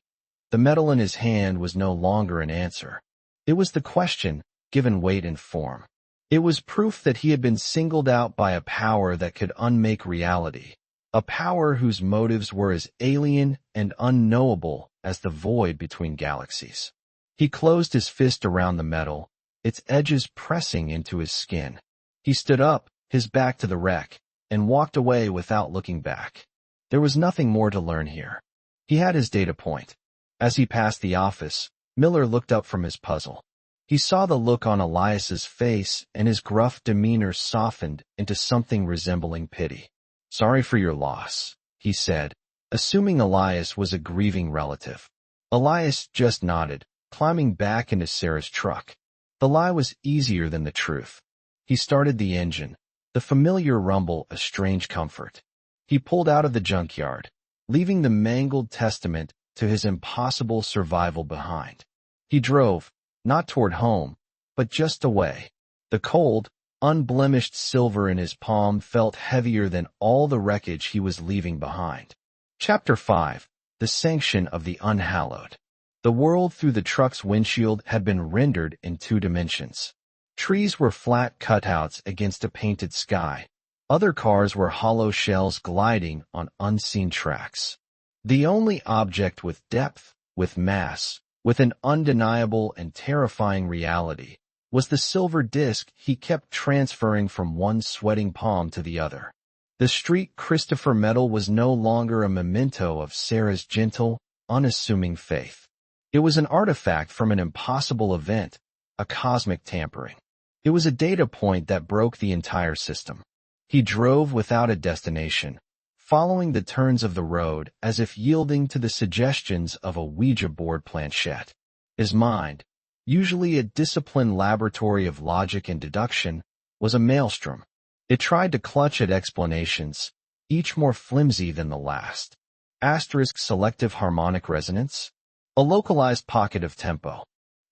The metal in his hand was no longer an answer. It was the question, given weight and form. It was proof that he had been singled out by a power that could unmake reality, a power whose motives were as alien and unknowable as the void between galaxies. He closed his fist around the metal, its edges pressing into his skin. He stood up, his back to the wreck, and walked away without looking back. There was nothing more to learn here. He had his data point. As he passed the office, Miller looked up from his puzzle. He saw the look on Elias's face, and his gruff demeanor softened into something resembling pity. "Sorry for your loss," he said, assuming Elias was a grieving relative. Elias just nodded, climbing back into Sarah's truck. The lie was easier than the truth. He started the engine, the familiar rumble a strange comfort. He pulled out of the junkyard, leaving the mangled testament to his impossible survival behind. He drove, not toward home, but just away. The cold, unblemished silver in his palm felt heavier than all the wreckage he was leaving behind. Chapter 5. The Sanction of the Unhallowed. The world through the truck's windshield had been rendered in 2 dimensions. Trees were flat cutouts against a painted sky. Other cars were hollow shells gliding on unseen tracks. The only object with depth, with mass, with an undeniable and terrifying reality, was the silver disk he kept transferring from one sweating palm to the other. The street Christopher metal was no longer a memento of Sarah's gentle, unassuming faith. It was an artifact from an impossible event, a cosmic tampering. It was a data point that broke the entire system. He drove without a destination, following the turns of the road as if yielding to the suggestions of a Ouija board planchette. His mind, usually a disciplined laboratory of logic and deduction, was a maelstrom. It tried to clutch at explanations, each more flimsy than the last. Selective harmonic resonance, a localized pocket of tempo,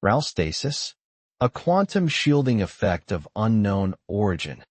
Ralph-stasis, a quantum shielding effect of unknown origin.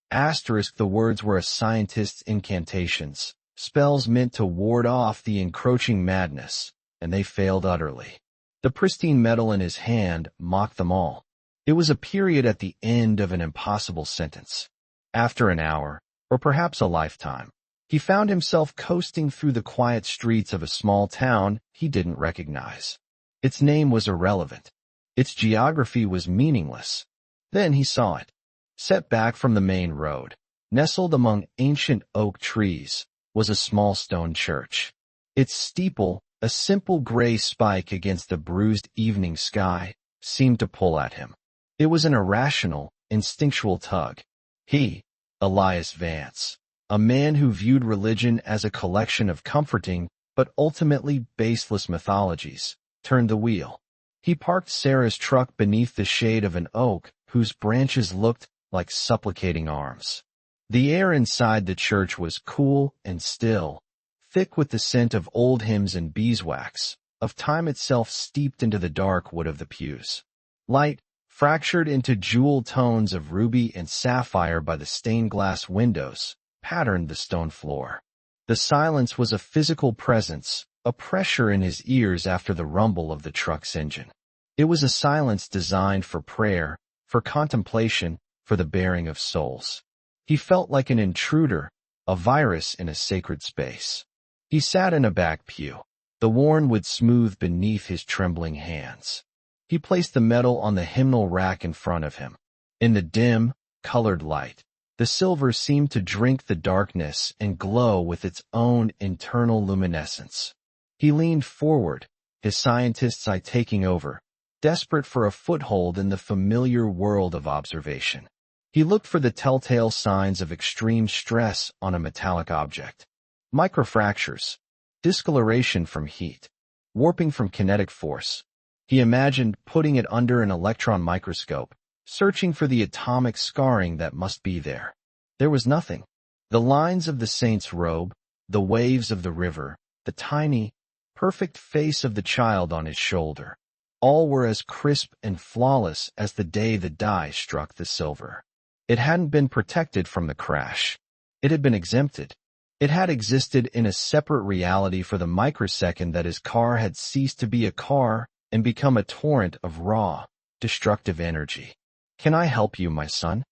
The words were a scientist's incantations, spells meant to ward off the encroaching madness, and they failed utterly. The pristine metal in his hand mocked them all. It was a period at the end of an impossible sentence. After an hour, or perhaps a lifetime, he found himself coasting through the quiet streets of a small town he didn't recognize. Its name was irrelevant. Its geography was meaningless. Then he saw it. Set back from the main road, nestled among ancient oak trees, was a small stone church. Its steeple, a simple gray spike against the bruised evening sky, seemed to pull at him. It was an irrational, instinctual tug. He, Elias Vance, a man who viewed religion as a collection of comforting but ultimately baseless mythologies, turned the wheel. He parked Sarah's truck beneath the shade of an oak whose branches looked like supplicating arms. The air inside the church was cool and still, thick with the scent of old hymns and beeswax, of time itself steeped into the dark wood of the pews. Light, fractured into jewel tones of ruby and sapphire by the stained glass windows, patterned the stone floor. The silence was a physical presence, a pressure in his ears after the rumble of the truck's engine. It was a silence designed for prayer, for contemplation, for the bearing of souls. He felt like an intruder, a virus in a sacred space. He sat in a back pew, the worn wood smooth beneath his trembling hands. He placed the medal on the hymnal rack in front of him. In the dim, colored light, the silver seemed to drink the darkness and glow with its own internal luminescence. He leaned forward, his scientist's eye taking over, desperate for a foothold in the familiar world of observation. He looked for the telltale signs of extreme stress on a metallic object. Microfractures, discoloration from heat, warping from kinetic force. He imagined putting it under an electron microscope, searching for the atomic scarring that must be there. There was nothing. The lines of the saint's robe, the waves of the river, the tiny, perfect face of the child on his shoulder, all were as crisp and flawless as the day the die struck the silver. It hadn't been protected from the crash. It had been exempted. It had existed in a separate reality for the microsecond that his car had ceased to be a car and become a torrent of raw, destructive energy. "Can I help you, my son?"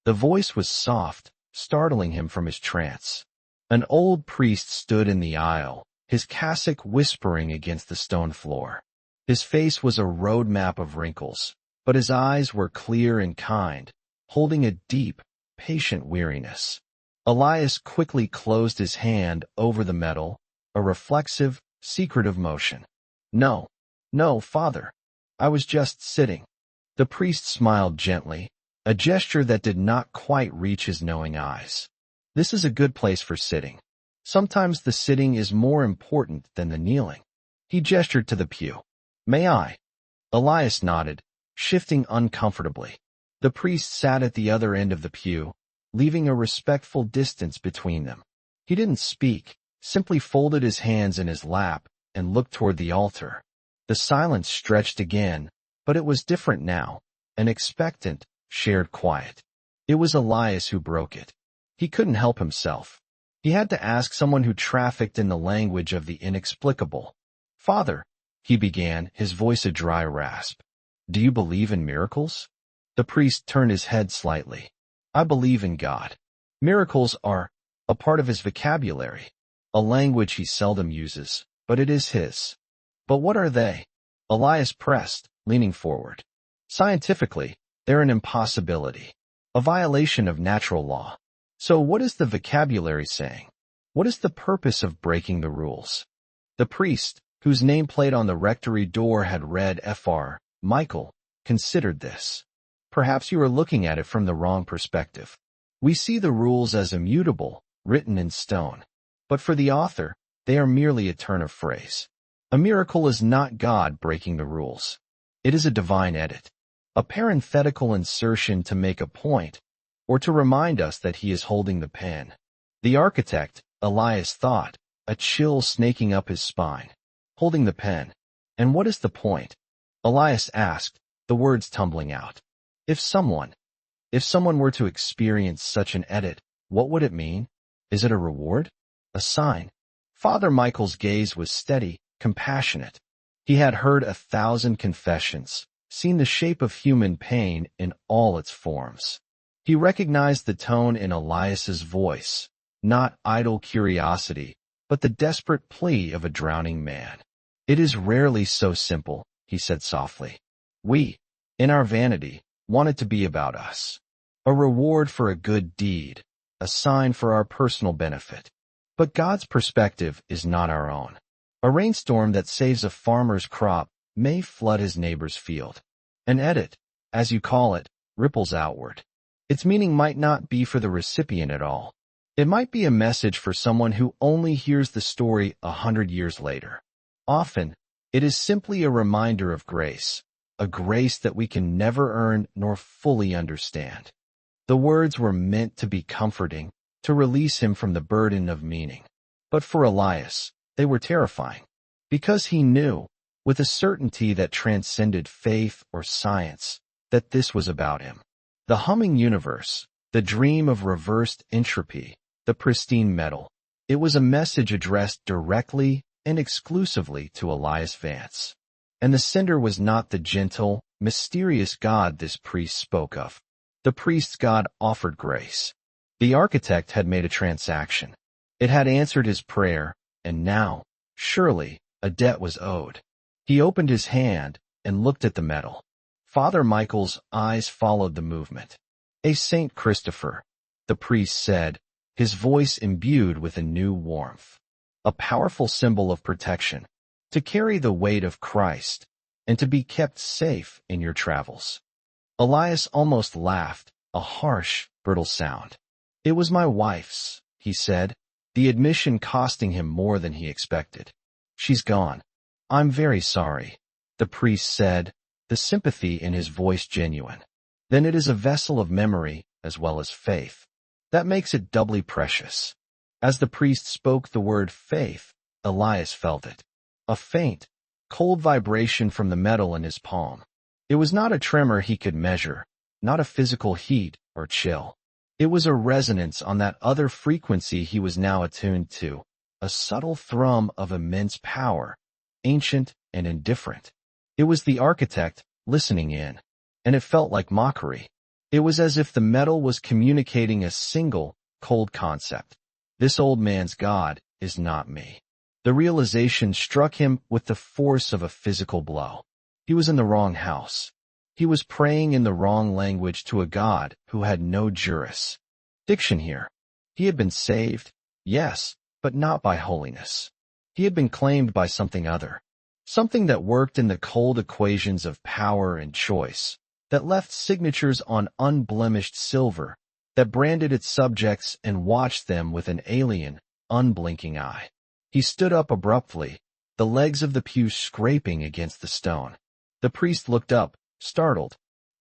The voice was soft, startling him from his trance. An old priest stood in the aisle, his cassock whispering against the stone floor. His face was a road map of wrinkles, but his eyes were clear and kind, holding a deep, patient weariness. Elias quickly closed his hand over the medal, a reflexive, secretive motion. "No, no, Father. I was just sitting." The priest smiled gently, a gesture that did not quite reach his knowing eyes. "This is a good place for sitting. Sometimes the sitting is more important than the kneeling." He gestured to the pew. "May I?" Elias nodded, shifting uncomfortably. The priest sat at the other end of the pew, leaving a respectful distance between them. He didn't speak, simply folded his hands in his lap and looked toward the altar. The silence stretched again, but it was different now, an expectant, shared quiet. It was Elias who broke it. He couldn't help himself. He had to ask someone who trafficked in the language of the inexplicable. "Father," he began, his voice a dry rasp, "do you believe in miracles?" The priest turned his head slightly. "I believe in God." Miracles are a part of his vocabulary, a language he seldom uses, but it is his. "But what are they?" Elias pressed, leaning forward. "Scientifically, they're an impossibility, a violation of natural law. So what is the vocabulary saying? What is the purpose of breaking the rules?" The priest, whose nameplate on the rectory door had read Fr. Michael, considered this. "Perhaps you are looking at it from the wrong perspective. We see the rules as immutable, written in stone. But for the author, they are merely a turn of phrase. A miracle is not God breaking the rules. It is a divine edit, a parenthetical insertion to make a point, or to remind us that he is holding the pen." The architect, Elias thought, a chill snaking up his spine. Holding the pen. "And what is the point?" Elias asked, the words tumbling out. If someone were to experience such an edit, what would it mean? Is it a reward? A sign? Father Michael's gaze was steady, compassionate. He had heard 1,000 confessions, seen the shape of human pain in all its forms. He recognized the tone in Elias's voice, not idle curiosity, but the desperate plea of a drowning man. "It is rarely so simple," he said softly. "We, in our vanity, want it to be about us. A reward for a good deed, a sign for our personal benefit. But God's perspective is not our own. A rainstorm that saves a farmer's crop may flood his neighbor's field. An edit, as you call it, ripples outward. Its meaning might not be for the recipient at all. It might be a message for someone who only hears the story 100 years later. Often, it is simply a reminder of grace, a grace that we can never earn nor fully understand." The words were meant to be comforting, to release him from the burden of meaning. But for Elias, they were terrifying, because he knew, with a certainty that transcended faith or science, that this was about him. The humming universe, the dream of reversed entropy, the pristine metal. It was a message addressed directly and exclusively to Elias Vance. And the sender was not the gentle, mysterious God this priest spoke of. The priest's God offered grace. The architect had made a transaction. It had answered his prayer, and now, surely, a debt was owed. He opened his hand and looked at the metal. Father Michael's eyes followed the movement. "A Saint Christopher," the priest said, his voice imbued with a new warmth. "A powerful symbol of protection, to carry the weight of Christ, and to be kept safe in your travels." Elias almost laughed, a harsh, brittle sound. "It was my wife's," he said, the admission costing him more than he expected. "She's gone." "I'm very sorry," the priest said, the sympathy in his voice genuine. "Then it is a vessel of memory as well as faith. That makes it doubly precious." As the priest spoke the word faith, Elias felt it. A faint, cold vibration from the metal in his palm. It was not a tremor he could measure, not a physical heat or chill. It was a resonance on that other frequency he was now attuned to, a subtle thrum of immense power, ancient and indifferent. It was the architect listening in, and it felt like mockery. It was as if the metal was communicating a single, cold concept. This old man's God is not me. The realization struck him with the force of a physical blow. He was in the wrong house. He was praying in the wrong language to a God who had no jurisdiction here. He had been saved, yes, but not by holiness. He had been claimed by something other. Something that worked in the cold equations of power and choice, that left signatures on unblemished silver, that branded its subjects and watched them with an alien, unblinking eye. He stood up abruptly, the legs of the pew scraping against the stone. The priest looked up, startled.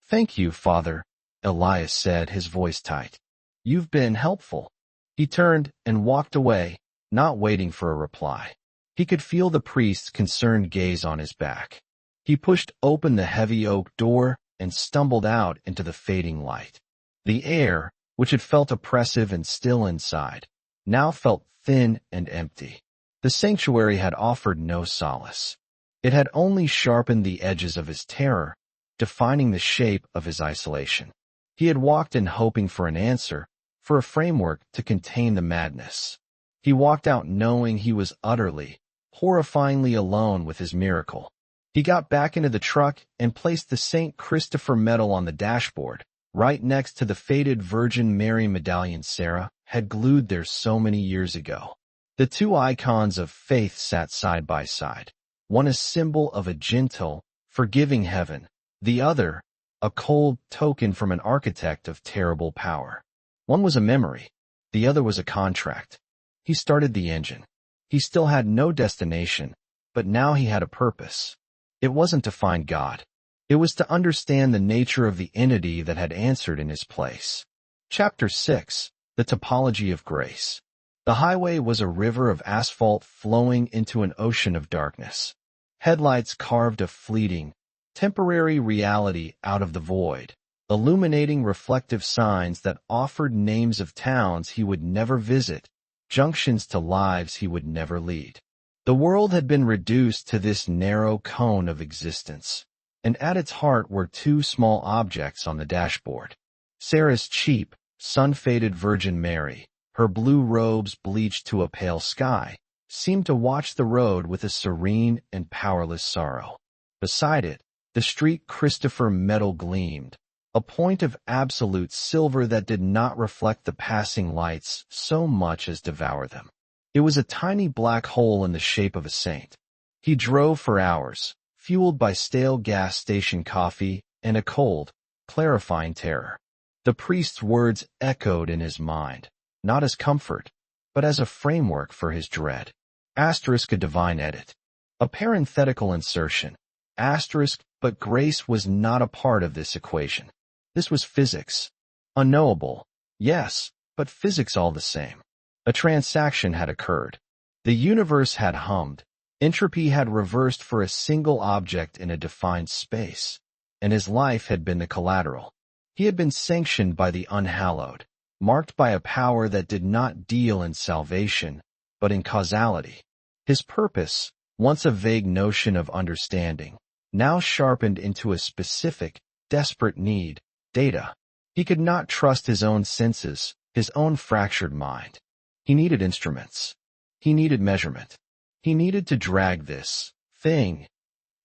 "Thank you, Father," Elias said, his voice tight. "You've been helpful." He turned and walked away, not waiting for a reply. He could feel the priest's concerned gaze on his back. He pushed open the heavy oak door and stumbled out into the fading light. The air, which had felt oppressive and still inside, now felt thin and empty. The sanctuary had offered no solace. It had only sharpened the edges of his terror, defining the shape of his isolation. He had walked in hoping for an answer, for a framework to contain the madness. He walked out knowing he was utterly, horrifyingly alone with his miracle. He got back into the truck and placed the St. Christopher medal on the dashboard, right next to the faded Virgin Mary medallion Sarah had glued there so many years ago. The two icons of faith sat side by side, one a symbol of a gentle, forgiving heaven, the other a cold token from an architect of terrible power. One was a memory, the other was a contract. He started the engine. He still had no destination, but now he had a purpose. It wasn't to find God. It was to understand the nature of the entity that had answered in his place. Chapter 6. The Topology of Grace. The highway was a river of asphalt flowing into an ocean of darkness. Headlights carved a fleeting, temporary reality out of the void, illuminating reflective signs that offered names of towns he would never visit, junctions to lives he would never lead. The world had been reduced to this narrow cone of existence, and at its heart were two small objects on the dashboard. Sarah's cheap, sun-faded Virgin Mary, her blue robes bleached to a pale sky, seemed to watch the road with a serene and powerless sorrow. Beside it, the street Christopher medal gleamed, a point of absolute silver that did not reflect the passing lights so much as devour them. It was a tiny black hole in the shape of a saint. He drove for hours, fueled by stale gas station coffee and a cold, clarifying terror. The priest's words echoed in his mind, not as comfort, but as a framework for his dread. Asterisk a divine edit. A parenthetical insertion. Asterisk, but grace was not a part of this equation. This was physics. Unknowable, yes, but physics all the same. A transaction had occurred. The universe had hummed. Entropy had reversed for a single object in a defined space. and his life had been the collateral. He had been sanctioned by the unhallowed, marked by a power that did not deal in salvation, but in causality. His purpose, once a vague notion of understanding, now sharpened into a specific, desperate need: data. He could not trust his own senses, his own fractured mind. He needed instruments. He needed measurement. He needed to drag this thing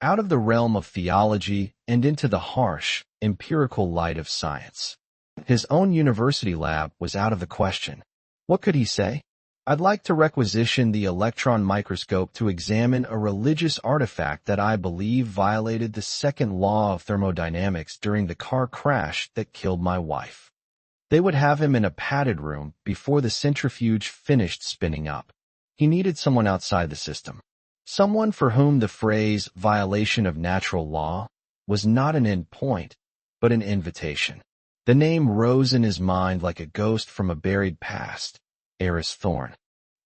out of the realm of theology and into the harsh, empirical light of science. His own university lab was out of the question. What could he say? "I'd like to requisition the electron microscope to examine a religious artifact that I believe violated the second law of thermodynamics during the car crash that killed my wife." They would have him in a padded room before the centrifuge finished spinning up. He needed someone outside the system. Someone for whom the phrase "violation of natural law" was not an end point, but an invitation. The name rose in his mind like a ghost from a buried past: Eris Thorne.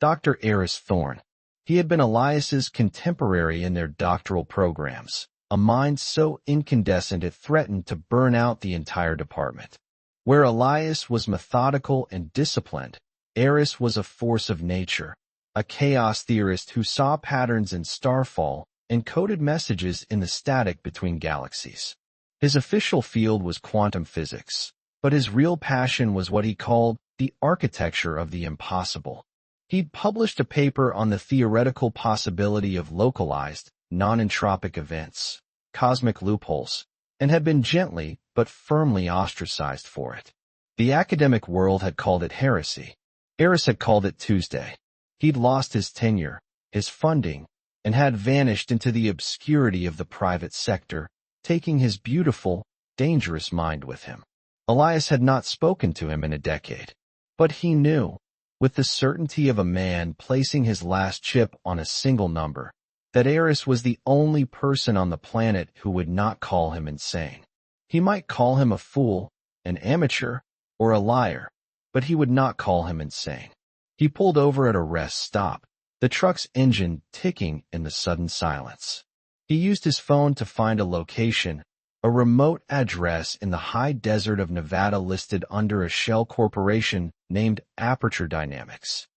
Dr. Eris Thorne. He had been Elias's contemporary in their doctoral programs, a mind so incandescent it threatened to burn out the entire department. Where Elias was methodical and disciplined, Eris was a force of nature, a chaos theorist who saw patterns in starfall and coded messages in the static between galaxies. His official field was quantum physics, but his real passion was what he called the architecture of the impossible. He'd published a paper on the theoretical possibility of localized, non-entropic events, cosmic loopholes, and had been gently but firmly ostracized for it. The academic world had called it heresy. Eris had called it Tuesday. He'd lost his tenure, his funding, and had vanished into the obscurity of the private sector, taking his beautiful, dangerous mind with him. Elias had not spoken to him in a decade, but he knew, with the certainty of a man placing his last chip on a single number, that Eris was the only person on the planet who would not call him insane. He might call him a fool, an amateur, or a liar, but he would not call him insane. He pulled over at a rest stop, the truck's engine ticking in the sudden silence. He used his phone to find a location, a remote address in the high desert of Nevada listed under a shell corporation named Aperture Dynamics.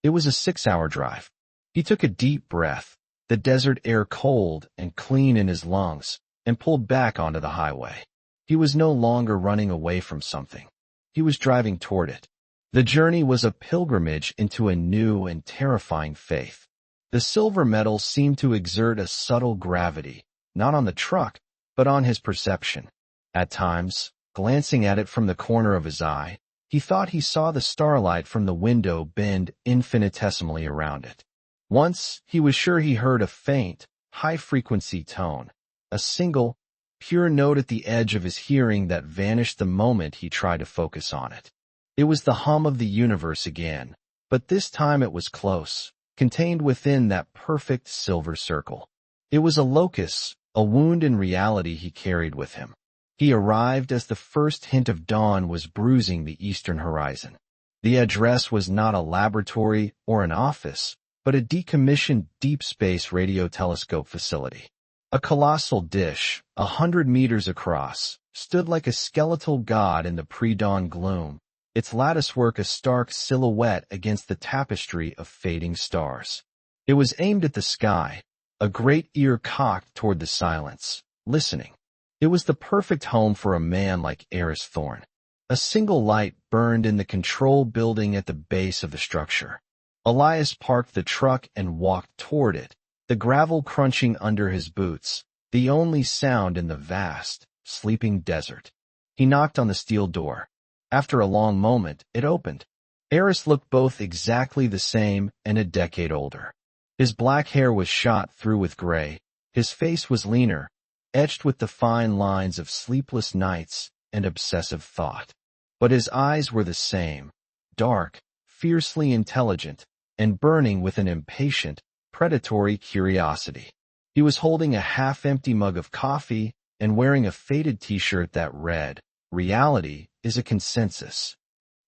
It was a 6-hour drive. He took a deep breath, the desert air cold and clean in his lungs, and pulled back onto the highway. He was no longer running away from something. He was driving toward it. The journey was a pilgrimage into a new and terrifying faith. The silver metal seemed to exert a subtle gravity, not on the truck, but on his perception. At times, glancing at it from the corner of his eye, he thought he saw the starlight from the window bend infinitesimally around it. Once, he was sure he heard a faint, high-frequency tone, a single, pure note at the edge of his hearing that vanished the moment he tried to focus on it. It was the hum of the universe again, but this time it was close, contained within that perfect silver circle. It was a locus, a wound in reality he carried with him. He arrived as the first hint of dawn was bruising the eastern horizon. The address was not a laboratory or an office, but a decommissioned deep space radio telescope facility. A colossal dish, 100 meters across, stood like a skeletal god in the pre-dawn gloom, its latticework a stark silhouette against the tapestry of fading stars. It was aimed at the sky, a great ear cocked toward the silence, listening. It was the perfect home for a man like Eris Thorne. A single light burned in the control building at the base of the structure. Elias parked the truck and walked toward it, the gravel crunching under his boots, the only sound in the vast, sleeping desert. He knocked on the steel door. After a long moment, it opened. Eris looked both exactly the same and a decade older. His black hair was shot through with gray. His face was leaner, etched with the fine lines of sleepless nights and obsessive thought. But his eyes were the same, dark, fiercely intelligent, and burning with an impatient, predatory curiosity. He was holding a half-empty mug of coffee and wearing a faded t-shirt that read, "Reality is a consensus."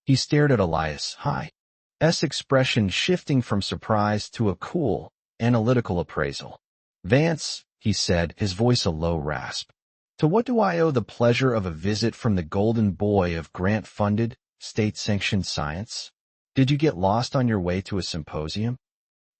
He stared at Elias' expression shifting from surprise to a cool, analytical appraisal. "Vance," he said, his voice a low rasp. To what do I owe the pleasure of a visit from the golden boy of grant-funded, state-sanctioned science? Did you get lost on your way to a symposium?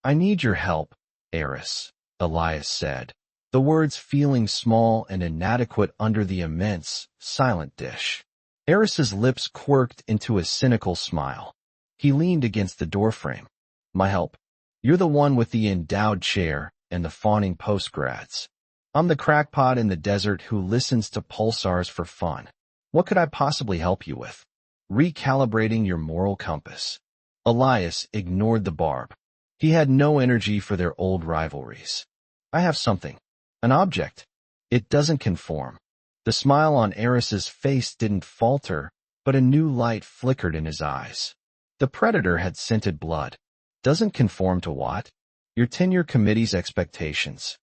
I need your help, Eris, Elias said, the words feeling small and inadequate under the immense, silent dish. Eris's lips quirked into a cynical smile. He leaned against the doorframe. My help? You're the one with the endowed chair and the fawning postgrads. I'm the crackpot in the desert who listens to pulsars for fun. What could I possibly help you with? Recalibrating your moral compass. Elias ignored the barb. He had no energy for their old rivalries. I have something. An object. It doesn't conform. The smile on Eris's face didn't falter, but a new light flickered in his eyes. The predator had scented blood. Doesn't conform to what? Your tenure committee's expectations.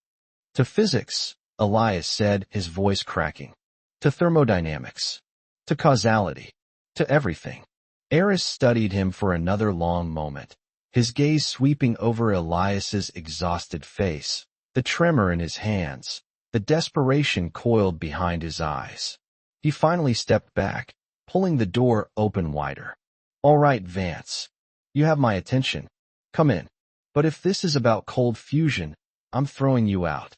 To physics, Elias said, his voice cracking. To thermodynamics. To causality. To everything. Eris studied him for another long moment, his gaze sweeping over Elias's exhausted face, the tremor in his hands, the desperation coiled behind his eyes. He finally stepped back, pulling the door open wider. All right, Vance. You have my attention. Come in. But if this is about cold fusion, I'm throwing you out.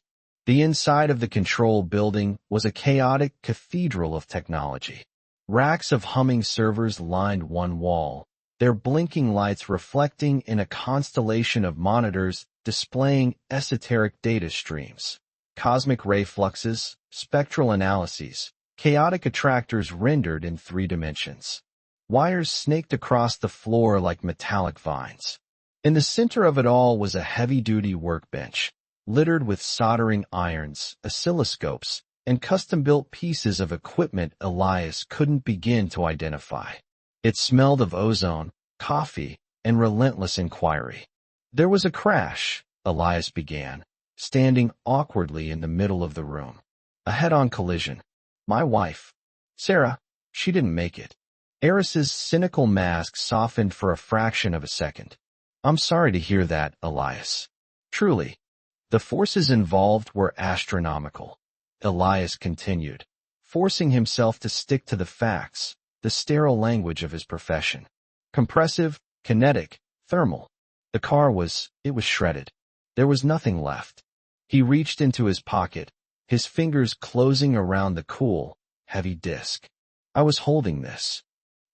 The inside of the control building was a chaotic cathedral of technology. Racks of humming servers lined one wall, their blinking lights reflecting in a constellation of monitors displaying esoteric data streams. Cosmic ray fluxes, spectral analyses, chaotic attractors rendered in 3 dimensions. Wires snaked across the floor like metallic vines. In the center of it all was a heavy-duty workbench, littered with soldering irons, oscilloscopes, and custom-built pieces of equipment Elias couldn't begin to identify. It smelled of ozone, coffee, and relentless inquiry. There was a crash, Elias began, standing awkwardly in the middle of the room. A head-on collision. My wife, Sarah, she didn't make it. Eris's cynical mask softened for a fraction of a second. I'm sorry to hear that, Elias. Truly. The forces involved were astronomical. Elias continued, forcing himself to stick to the facts, the sterile language of his profession. Compressive, kinetic, thermal. The car it was shredded. There was nothing left. He reached into his pocket, his fingers closing around the cool, heavy disc. I was holding this.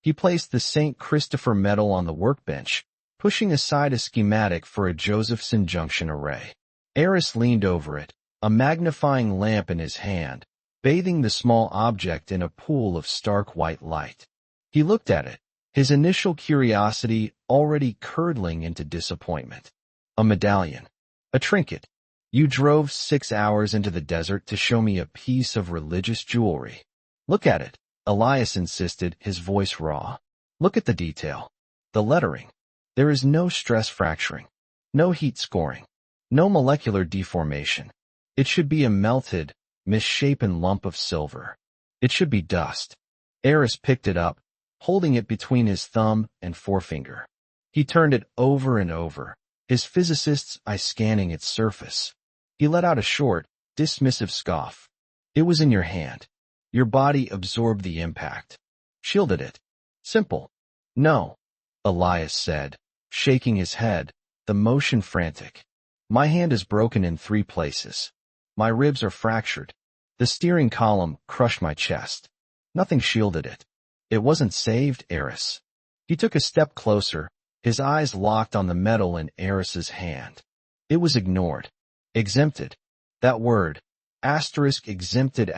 He placed the St. Christopher medal on the workbench, pushing aside a schematic for a Josephson junction array. Eris leaned over it, a magnifying lamp in his hand, bathing the small object in a pool of stark white light. He looked at it, his initial curiosity already curdling into disappointment. A medallion. A trinket. You drove 6 hours into the desert to show me a piece of religious jewelry. Look at it, Elias insisted, his voice raw. Look at the detail. The lettering. There is no stress fracturing, no heat scoring, no molecular deformation. It should be a melted, misshapen lump of silver. It should be dust. Eris picked it up, holding it between his thumb and forefinger. He turned it over and over, his physicist's eye scanning its surface. He let out a short, dismissive scoff. It was in your hand. Your body absorbed the impact. Shielded it. Simple. No, Elias said, shaking his head, the motion frantic. My hand is broken in 3 places. My ribs are fractured. The steering column crushed my chest. Nothing shielded it. It wasn't saved, Eris. He took a step closer, his eyes locked on the metal in Eris's hand. It was ignored. Exempted. That word, exempted,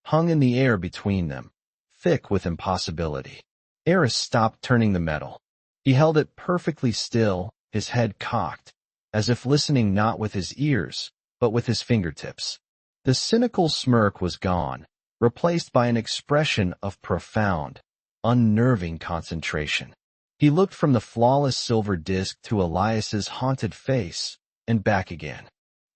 hung in the air between them, thick with impossibility. Eris stopped turning the metal. He held it perfectly still, his head cocked, as if listening not with his ears, but with his fingertips. The cynical smirk was gone, replaced by an expression of profound, unnerving concentration. He looked from the flawless silver disc to Elias's haunted face, and back again.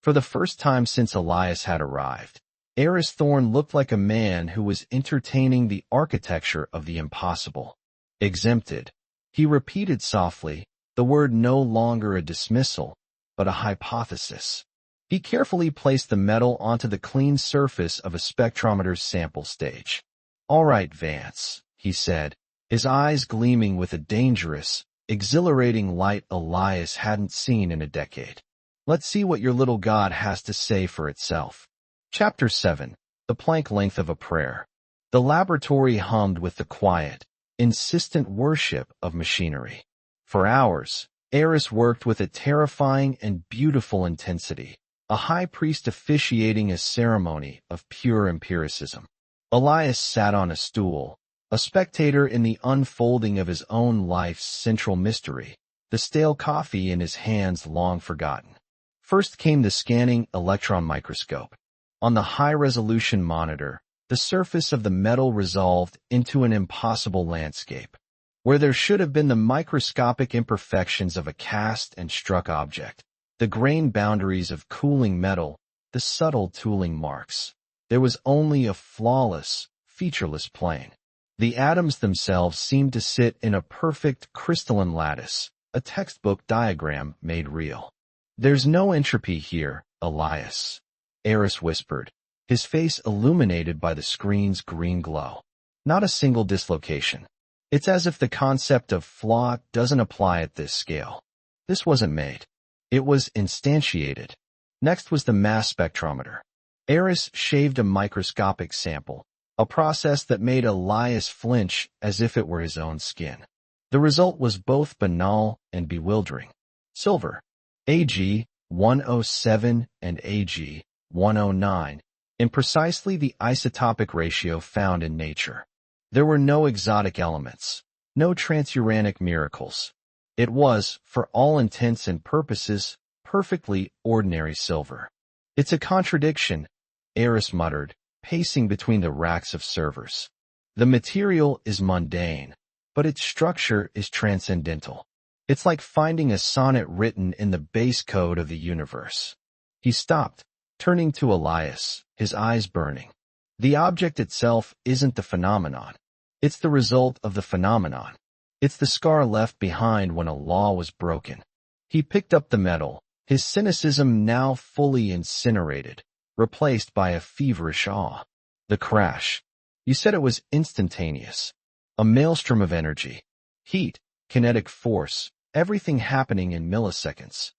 For the first time since Elias had arrived, Eris Thorne looked like a man who was entertaining the architecture of the impossible. Exempted. He repeated softly, the word no longer a dismissal, but a hypothesis. He carefully placed the metal onto the clean surface of a spectrometer's sample stage. "All right, Vance," he said, his eyes gleaming with a dangerous, exhilarating light Elias hadn't seen in a decade. "Let's see what your little god has to say for itself." Chapter 7. The Plank Length of a Prayer. The laboratory hummed with the quiet, insistent worship of machinery. For hours, Eris worked with a terrifying and beautiful intensity, a high priest officiating a ceremony of pure empiricism. Elias sat on a stool, a spectator in the unfolding of his own life's central mystery, the stale coffee in his hands long forgotten. First came the scanning electron microscope. On the high-resolution monitor, the surface of the metal resolved into an impossible landscape, where there should have been the microscopic imperfections of a cast and struck object, the grain boundaries of cooling metal, the subtle tooling marks. There was only a flawless, featureless plane. The atoms themselves seemed to sit in a perfect crystalline lattice, a textbook diagram made real. "There's no entropy here, Elias," Eris whispered, his face illuminated by the screen's green glow. "Not a single dislocation. It's as if the concept of flaw doesn't apply at this scale. This wasn't made. It was instantiated." Next was the mass spectrometer. Eris shaved a microscopic sample, a process that made Elias flinch as if it were his own skin. The result was both banal and bewildering. Silver, Ag 107 and Ag 109, in precisely the isotopic ratio found in nature. There were no exotic elements, no transuranic miracles. It was, for all intents and purposes, perfectly ordinary silver. "It's a contradiction," Eris muttered, pacing between the racks of servers. "The material is mundane, but its structure is transcendental. It's like finding a sonnet written in the base code of the universe." He stopped, turning to Elias, his eyes burning. "The object itself isn't the phenomenon. It's the result of the phenomenon. It's the scar left behind when a law was broken." He picked up the metal, his cynicism now fully incinerated, replaced by a feverish awe. "The crash. You said it was instantaneous. A maelstrom of energy, heat, kinetic force, everything happening in milliseconds."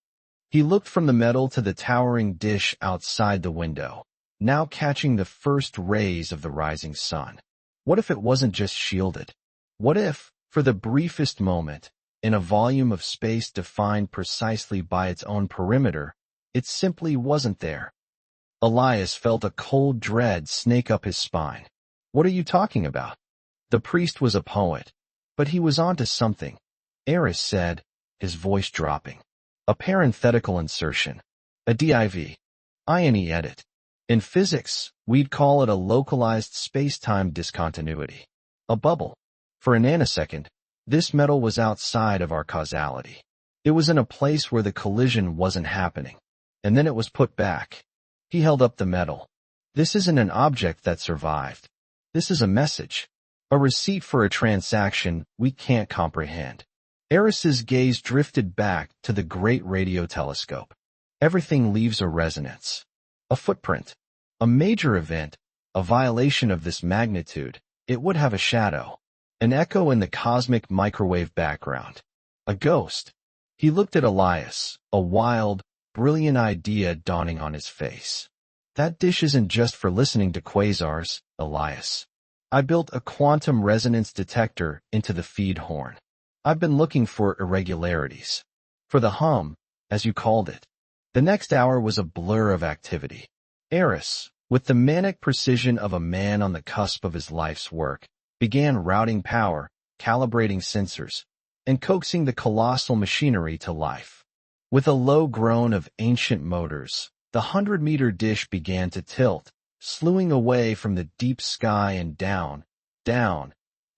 He looked from the metal to the towering dish outside the window, now catching the first rays of the rising sun. What if it wasn't just shielded? What if, for the briefest moment, in a volume of space defined precisely by its own perimeter, it simply wasn't there? Elias felt a cold dread snake up his spine. "What are you talking about?" The priest was a poet, but he was onto something, Eris said, his voice dropping. "A parenthetical insertion. A div. INE edit. In physics, we'd call it a localized space-time discontinuity. A bubble. For a nanosecond, this metal was outside of our causality. It was in a place where the collision wasn't happening, and then it was put back." He held up the metal. "This isn't an object that survived. This is a message. A receipt for a transaction we can't comprehend." Eris's gaze drifted back to the great radio telescope. "Everything leaves a resonance. A footprint. A major event, a violation of this magnitude, it would have a shadow. An echo in the cosmic microwave background. A ghost." He looked at Elias, a wild, brilliant idea dawning on his face. "That dish isn't just for listening to quasars, Elias. I built a quantum resonance detector into the feed horn. I've been looking for irregularities. For the hum, as you called it." The next hour was a blur of activity. Eris, with the manic precision of a man on the cusp of his life's work, began routing power, calibrating sensors, and coaxing the colossal machinery to life. With a low groan of ancient motors, the 100-meter dish began to tilt, slewing away from the deep sky and down,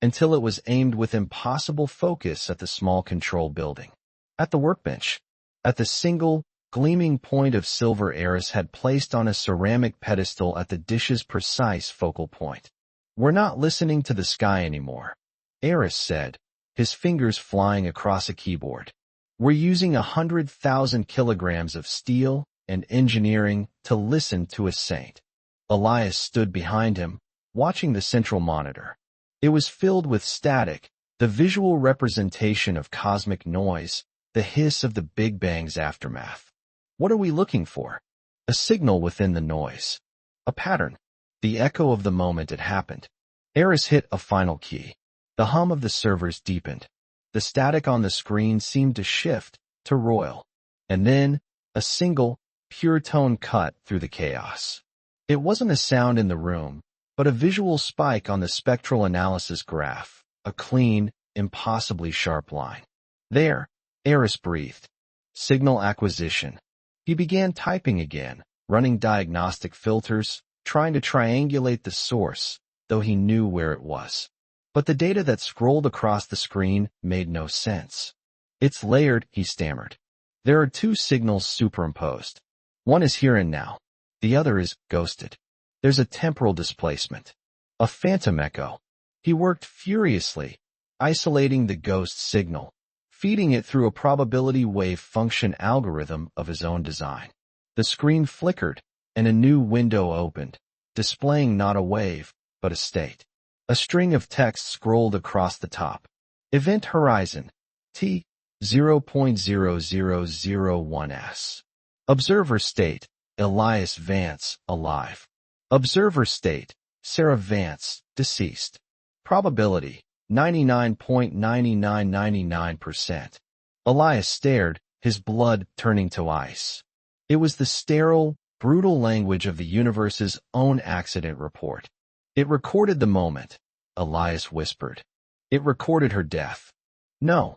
until it was aimed with impossible focus at the small control building. At the workbench, at the single, gleaming point of silver Eris had placed on a ceramic pedestal at the dish's precise focal point. "We're not listening to the sky anymore," Eris said, his fingers flying across a keyboard. "We're using 100,000 kilograms of steel, and engineering to listen to a saint. Elias stood behind him, watching the central monitor. It was filled with static, the visual representation of cosmic noise, the hiss of the Big Bang's aftermath. What are we looking for? A signal within the noise. A pattern. The echo of the moment it happened. Eris hit a final key. The hum of the servers deepened. The static on the screen seemed to shift to royal. And then, a single, pure tone cut through the chaos. It wasn't a sound in the room, but a visual spike on the spectral analysis graph, a clean, impossibly sharp line. There, Eris breathed. Signal acquisition. He began typing again, running diagnostic filters, trying to triangulate the source, though he knew where it was. But the data that scrolled across the screen made no sense. It's layered, he stammered. There are two signals superimposed. One is here and now. The other is ghosted. There's a temporal displacement. A phantom echo. He worked furiously, isolating the ghost signal, feeding it through a probability wave function algorithm of his own design. The screen flickered, and a new window opened, displaying not a wave, but a state. A string of text scrolled across the top. Event horizon, T 0.0001s. Observer state, Elias Vance, alive. Observer state, Sarah Vance, deceased. Probability, 99.9999%. Elias stared, his blood turning to ice. It was the sterile, brutal language of the universe's own accident report. It recorded the moment, Elias whispered. It recorded her death. No,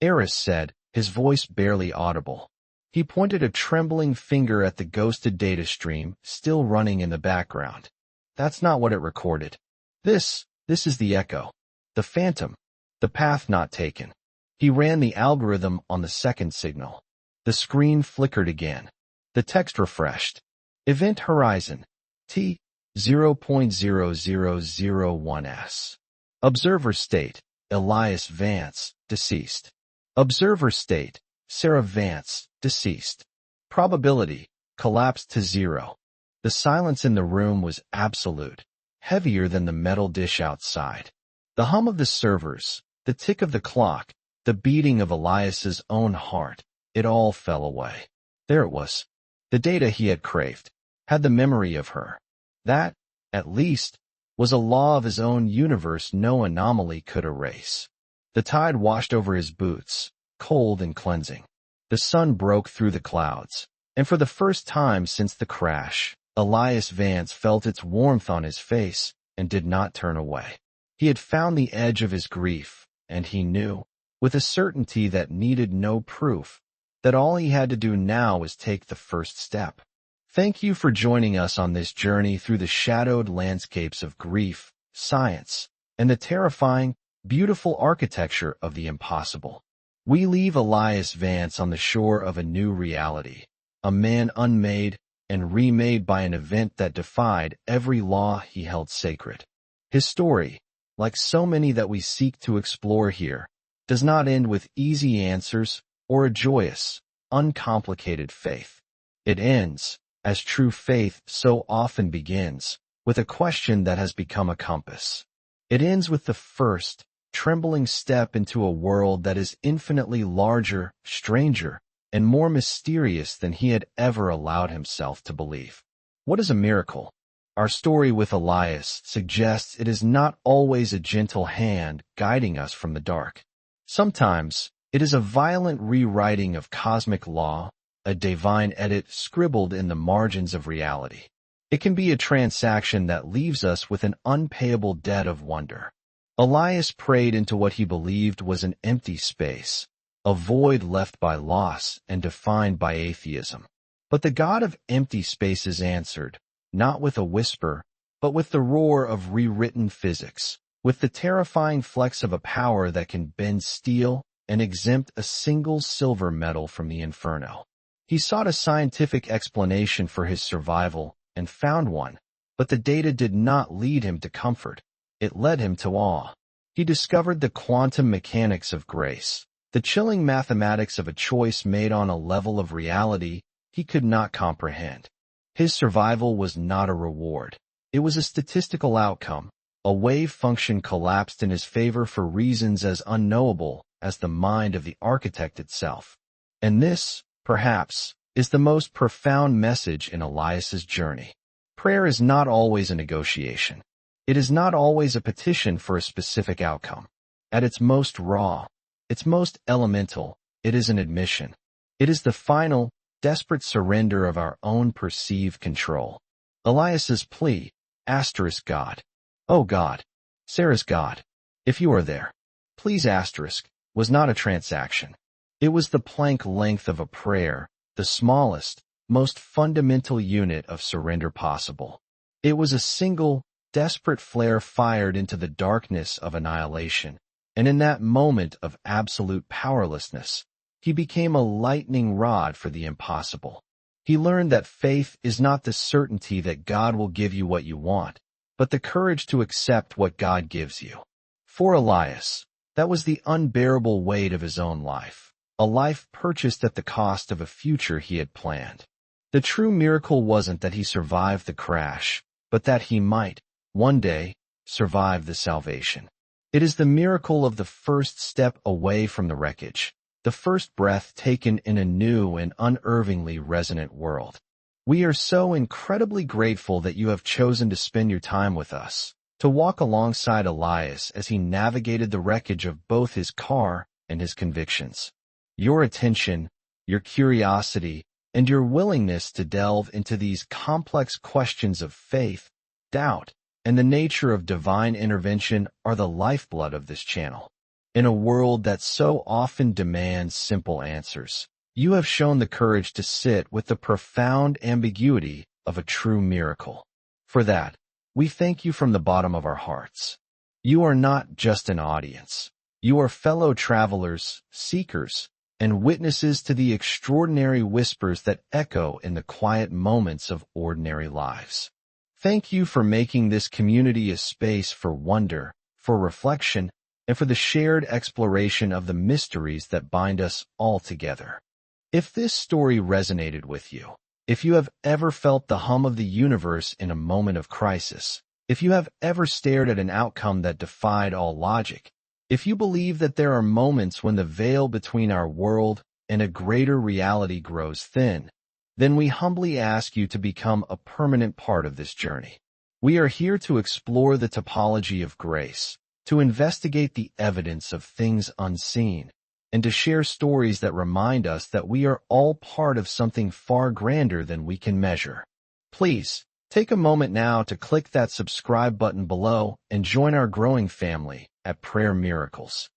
Eris said, his voice barely audible. He pointed a trembling finger at the ghosted data stream still running in the background. That's not what it recorded. This is the echo. The phantom. The path not taken. He ran the algorithm on the second signal. The screen flickered again. The text refreshed. Event horizon. T 0.0001s. Observer state. Elias Vance, deceased. Observer state. Sarah Vance, deceased. Probability, collapsed to 0. The silence in the room was absolute, heavier than the metal dish outside. The hum of the servers, the tick of the clock, the beating of Elias's own heart, it all fell away. There it was. The data he had craved, had the memory of her. That, at least, was a law of his own universe no anomaly could erase. The tide washed over his boots, cold and cleansing. The sun broke through the clouds, and for the first time since the crash, Elias Vance felt its warmth on his face and did not turn away. He had found the edge of his grief, and he knew, with a certainty that needed no proof, that all he had to do now was take the first step. Thank you for joining us on this journey through the shadowed landscapes of grief, science, and the terrifying, beautiful architecture of the impossible. We leave Elias Vance on the shore of a new reality, a man unmade and remade by an event that defied every law he held sacred. His story, like so many that we seek to explore here, does not end with easy answers or a joyous, uncomplicated faith. It ends, as true faith so often begins, with a question that has become a compass. It ends with the first, trembling step into a world that is infinitely larger, stranger, and more mysterious than he had ever allowed himself to believe. What is a miracle? Our story with Elias suggests it is not always a gentle hand guiding us from the dark. Sometimes, it is a violent rewriting of cosmic law, a divine edit scribbled in the margins of reality. It can be a transaction that leaves us with an unpayable debt of wonder. Elias prayed into what he believed was an empty space, a void left by loss and defined by atheism. But the God of empty spaces answered, not with a whisper, but with the roar of rewritten physics, with the terrifying flex of a power that can bend steel and exempt a single silver medal from the inferno. He sought a scientific explanation for his survival and found one, but the data did not lead him to comfort. It led him to awe. He discovered the quantum mechanics of grace, the chilling mathematics of a choice made on a level of reality he could not comprehend. His survival was not a reward. It was a statistical outcome. A wave function collapsed in his favor for reasons as unknowable as the mind of the architect itself. And this, perhaps, is the most profound message in Elias's journey. Prayer is not always a negotiation. It is not always a petition for a specific outcome. At its most raw, its most elemental, it is an admission. It is the final, desperate surrender of our own perceived control. Elias's plea, God. Oh God, Sarah's God, if you are there, please was not a transaction. It was the plank length of a prayer, the smallest, most fundamental unit of surrender possible. It was a single, desperate flare fired into the darkness of annihilation, and in that moment of absolute powerlessness, he became a lightning rod for the impossible. He learned that faith is not the certainty that God will give you what you want, but the courage to accept what God gives you. For Elias, that was the unbearable weight of his own life, a life purchased at the cost of a future he had planned. The true miracle wasn't that he survived the crash, but that he might, one day, survive the salvation. It is the miracle of the first step away from the wreckage, the first breath taken in a new and unervingly resonant world. We are so incredibly grateful that you have chosen to spend your time with us, to walk alongside Elias as he navigated the wreckage of both his car and his convictions. Your attention, your curiosity, and your willingness to delve into these complex questions of faith, doubt, and the nature of divine intervention are the lifeblood of this channel. In a world that so often demands simple answers, you have shown the courage to sit with the profound ambiguity of a true miracle. For that, we thank you from the bottom of our hearts. You are not just an audience. You are fellow travelers, seekers, and witnesses to the extraordinary whispers that echo in the quiet moments of ordinary lives. Thank you for making this community a space for wonder, for reflection, and for the shared exploration of the mysteries that bind us all together. If this story resonated with you, if you have ever felt the hum of the universe in a moment of crisis, if you have ever stared at an outcome that defied all logic, if you believe that there are moments when the veil between our world and a greater reality grows thin, then we humbly ask you to become a permanent part of this journey. We are here to explore the topology of grace, to investigate the evidence of things unseen, and to share stories that remind us that we are all part of something far grander than we can measure. Please, take a moment now to click that subscribe button below and join our growing family at Prayer Miracles.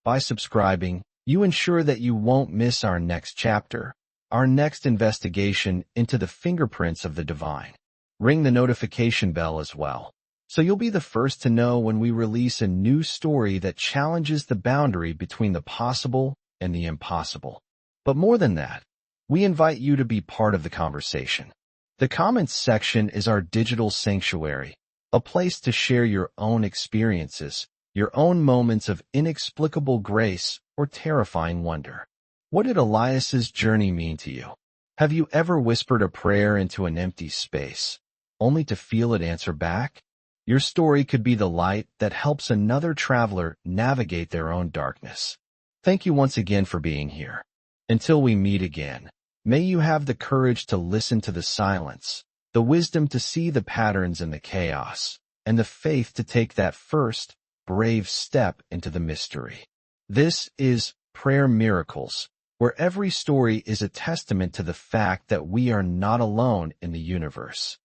By subscribing, you ensure that you won't miss our next chapter, our next investigation into the fingerprints of the divine. Ring the notification bell as well, so you'll be the first to know when we release a new story that challenges the boundary between the possible and the impossible. But more than that, we invite you to be part of the conversation. The comments section is our digital sanctuary, a place to share your own experiences, your own moments of inexplicable grace or terrifying wonder. What did Elias's journey mean to you? Have you ever whispered a prayer into an empty space, only to feel it answer back? Your story could be the light that helps another traveler navigate their own darkness. Thank you once again for being here. Until we meet again, may you have the courage to listen to the silence, the wisdom to see the patterns in the chaos, and the faith to take that first, brave step into the mystery. This is Prayer Miracles, where every story is a testament to the fact that we are not alone in the universe.